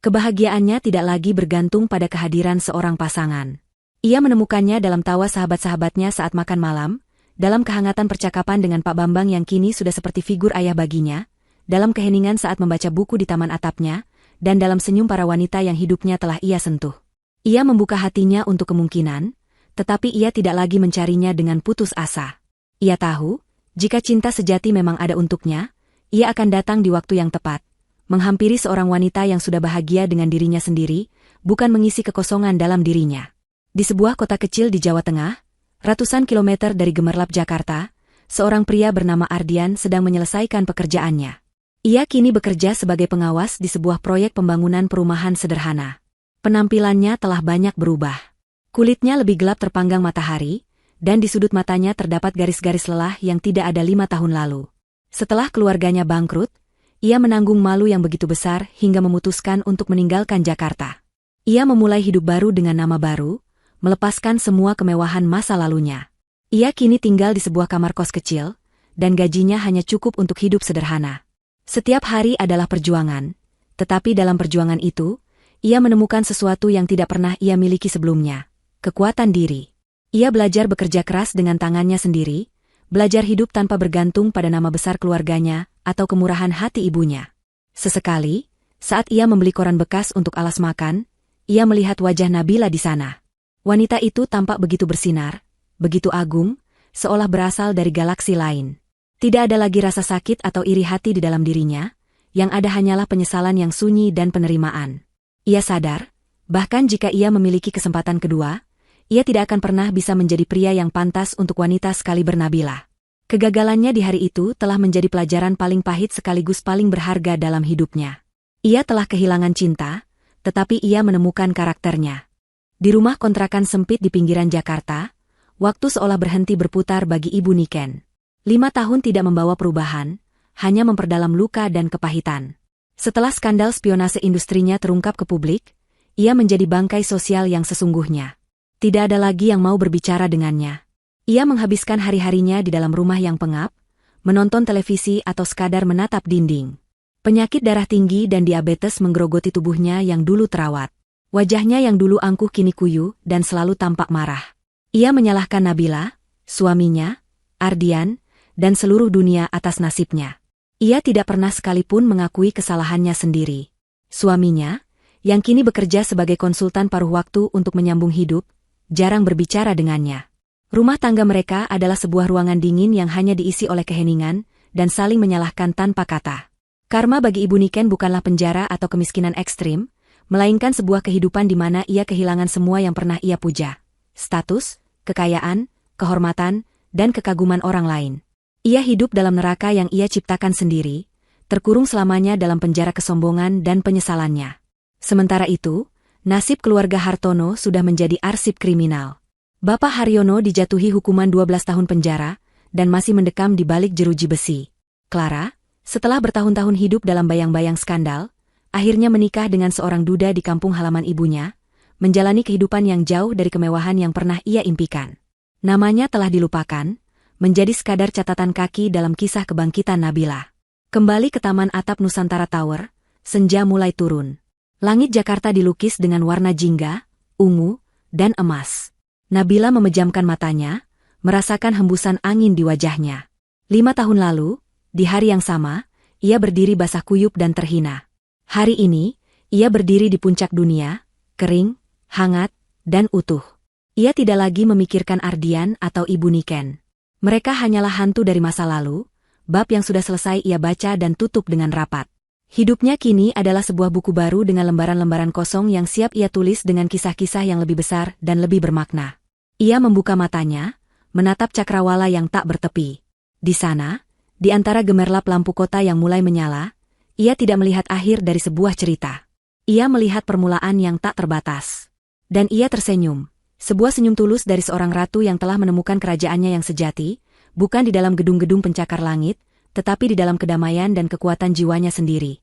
S1: Kebahagiaannya tidak lagi bergantung pada kehadiran seorang pasangan. Ia menemukannya dalam tawa sahabat-sahabatnya saat makan malam, dalam kehangatan percakapan dengan Pak Bambang yang kini sudah seperti figur ayah baginya, dalam keheningan saat membaca buku di taman atapnya, dan dalam senyum para wanita yang hidupnya telah ia sentuh. Ia membuka hatinya untuk kemungkinan, tetapi ia tidak lagi mencarinya dengan putus asa. Ia tahu, jika cinta sejati memang ada untuknya, ia akan datang di waktu yang tepat, menghampiri seorang wanita yang sudah bahagia dengan dirinya sendiri, bukan mengisi kekosongan dalam dirinya. Di sebuah kota kecil di Jawa Tengah, ratusan kilometer dari gemerlap Jakarta, seorang pria bernama Ardian sedang menyelesaikan pekerjaannya. Ia kini bekerja sebagai pengawas di sebuah proyek pembangunan perumahan sederhana. Penampilannya telah banyak berubah. Kulitnya lebih gelap terpanggang matahari, dan di sudut matanya terdapat garis-garis lelah yang tidak ada 5 tahun lalu. Setelah keluarganya bangkrut, ia menanggung malu yang begitu besar hingga memutuskan untuk meninggalkan Jakarta. Ia memulai hidup baru dengan nama baru, melepaskan semua kemewahan masa lalunya. Ia kini tinggal di sebuah kamar kos kecil, dan gajinya hanya cukup untuk hidup sederhana. Setiap hari adalah perjuangan, tetapi dalam perjuangan itu, ia menemukan sesuatu yang tidak pernah ia miliki sebelumnya, kekuatan diri. Ia belajar bekerja keras dengan tangannya sendiri, belajar hidup tanpa bergantung pada nama besar keluarganya atau kemurahan hati ibunya. Sesekali, saat ia membeli koran bekas untuk alas makan, ia melihat wajah Nabila di sana. Wanita itu tampak begitu bersinar, begitu agung, seolah berasal dari galaksi lain. Tidak ada lagi rasa sakit atau iri hati di dalam dirinya, yang ada hanyalah penyesalan yang sunyi dan penerimaan. Ia sadar, bahkan jika ia memiliki kesempatan kedua, ia tidak akan pernah bisa menjadi pria yang pantas untuk wanita sekaliber Nabila. Kegagalannya di hari itu telah menjadi pelajaran paling pahit sekaligus paling berharga dalam hidupnya. Ia telah kehilangan cinta, tetapi ia menemukan karakternya. Di rumah kontrakan sempit di pinggiran Jakarta, waktu seolah berhenti berputar bagi Ibu Niken. 5 tahun tidak membawa perubahan, hanya memperdalam luka dan kepahitan. Setelah skandal spionase industrinya terungkap ke publik, ia menjadi bangkai sosial yang sesungguhnya. Tidak ada lagi yang mau berbicara dengannya. Ia menghabiskan hari-harinya di dalam rumah yang pengap, menonton televisi atau sekadar menatap dinding. Penyakit darah tinggi dan diabetes menggerogoti tubuhnya yang dulu terawat. Wajahnya yang dulu angkuh kini kuyu dan selalu tampak marah. Ia menyalahkan Nabila, suaminya, Ardian, dan seluruh dunia atas nasibnya. Ia tidak pernah sekalipun mengakui kesalahannya sendiri. Suaminya, yang kini bekerja sebagai konsultan paruh waktu untuk menyambung hidup, jarang berbicara dengannya. Rumah tangga mereka adalah sebuah ruangan dingin yang hanya diisi oleh keheningan dan saling menyalahkan tanpa kata. Karma bagi Ibu Niken bukanlah penjara atau kemiskinan ekstrim, melainkan sebuah kehidupan di mana ia kehilangan semua yang pernah ia puja. Status, kekayaan, kehormatan, dan kekaguman orang lain. Ia hidup dalam neraka yang ia ciptakan sendiri, terkurung selamanya dalam penjara kesombongan dan penyesalannya. Sementara itu, nasib keluarga Hartono sudah menjadi arsip kriminal. Bapak Haryono dijatuhi hukuman 12 tahun penjara, dan masih mendekam di balik jeruji besi. Clara, setelah bertahun-tahun hidup dalam bayang-bayang skandal, akhirnya menikah dengan seorang duda di kampung halaman ibunya, menjalani kehidupan yang jauh dari kemewahan yang pernah ia impikan. Namanya telah dilupakan, menjadi sekadar catatan kaki dalam kisah kebangkitan Nabila. Kembali ke Taman Atap Nusantara Tower, senja mulai turun. Langit Jakarta dilukis dengan warna jingga, ungu, dan emas. Nabila memejamkan matanya, merasakan hembusan angin di wajahnya. 5 tahun lalu, di hari yang sama, ia berdiri basah kuyup dan terhina. Hari ini, ia berdiri di puncak dunia, kering, hangat, dan utuh. Ia tidak lagi memikirkan Ardian atau Ibu Niken. Mereka hanyalah hantu dari masa lalu, bab yang sudah selesai ia baca dan tutup dengan rapat. Hidupnya kini adalah sebuah buku baru dengan lembaran-lembaran kosong yang siap ia tulis dengan kisah-kisah yang lebih besar dan lebih bermakna. Ia membuka matanya, menatap cakrawala yang tak bertepi. Di sana, di antara gemerlap lampu kota yang mulai menyala, ia tidak melihat akhir dari sebuah cerita. Ia melihat permulaan yang tak terbatas. Dan ia tersenyum. Sebuah senyum tulus dari seorang ratu yang telah menemukan kerajaannya yang sejati, bukan di dalam gedung-gedung pencakar langit, tetapi di dalam kedamaian dan kekuatan jiwanya sendiri.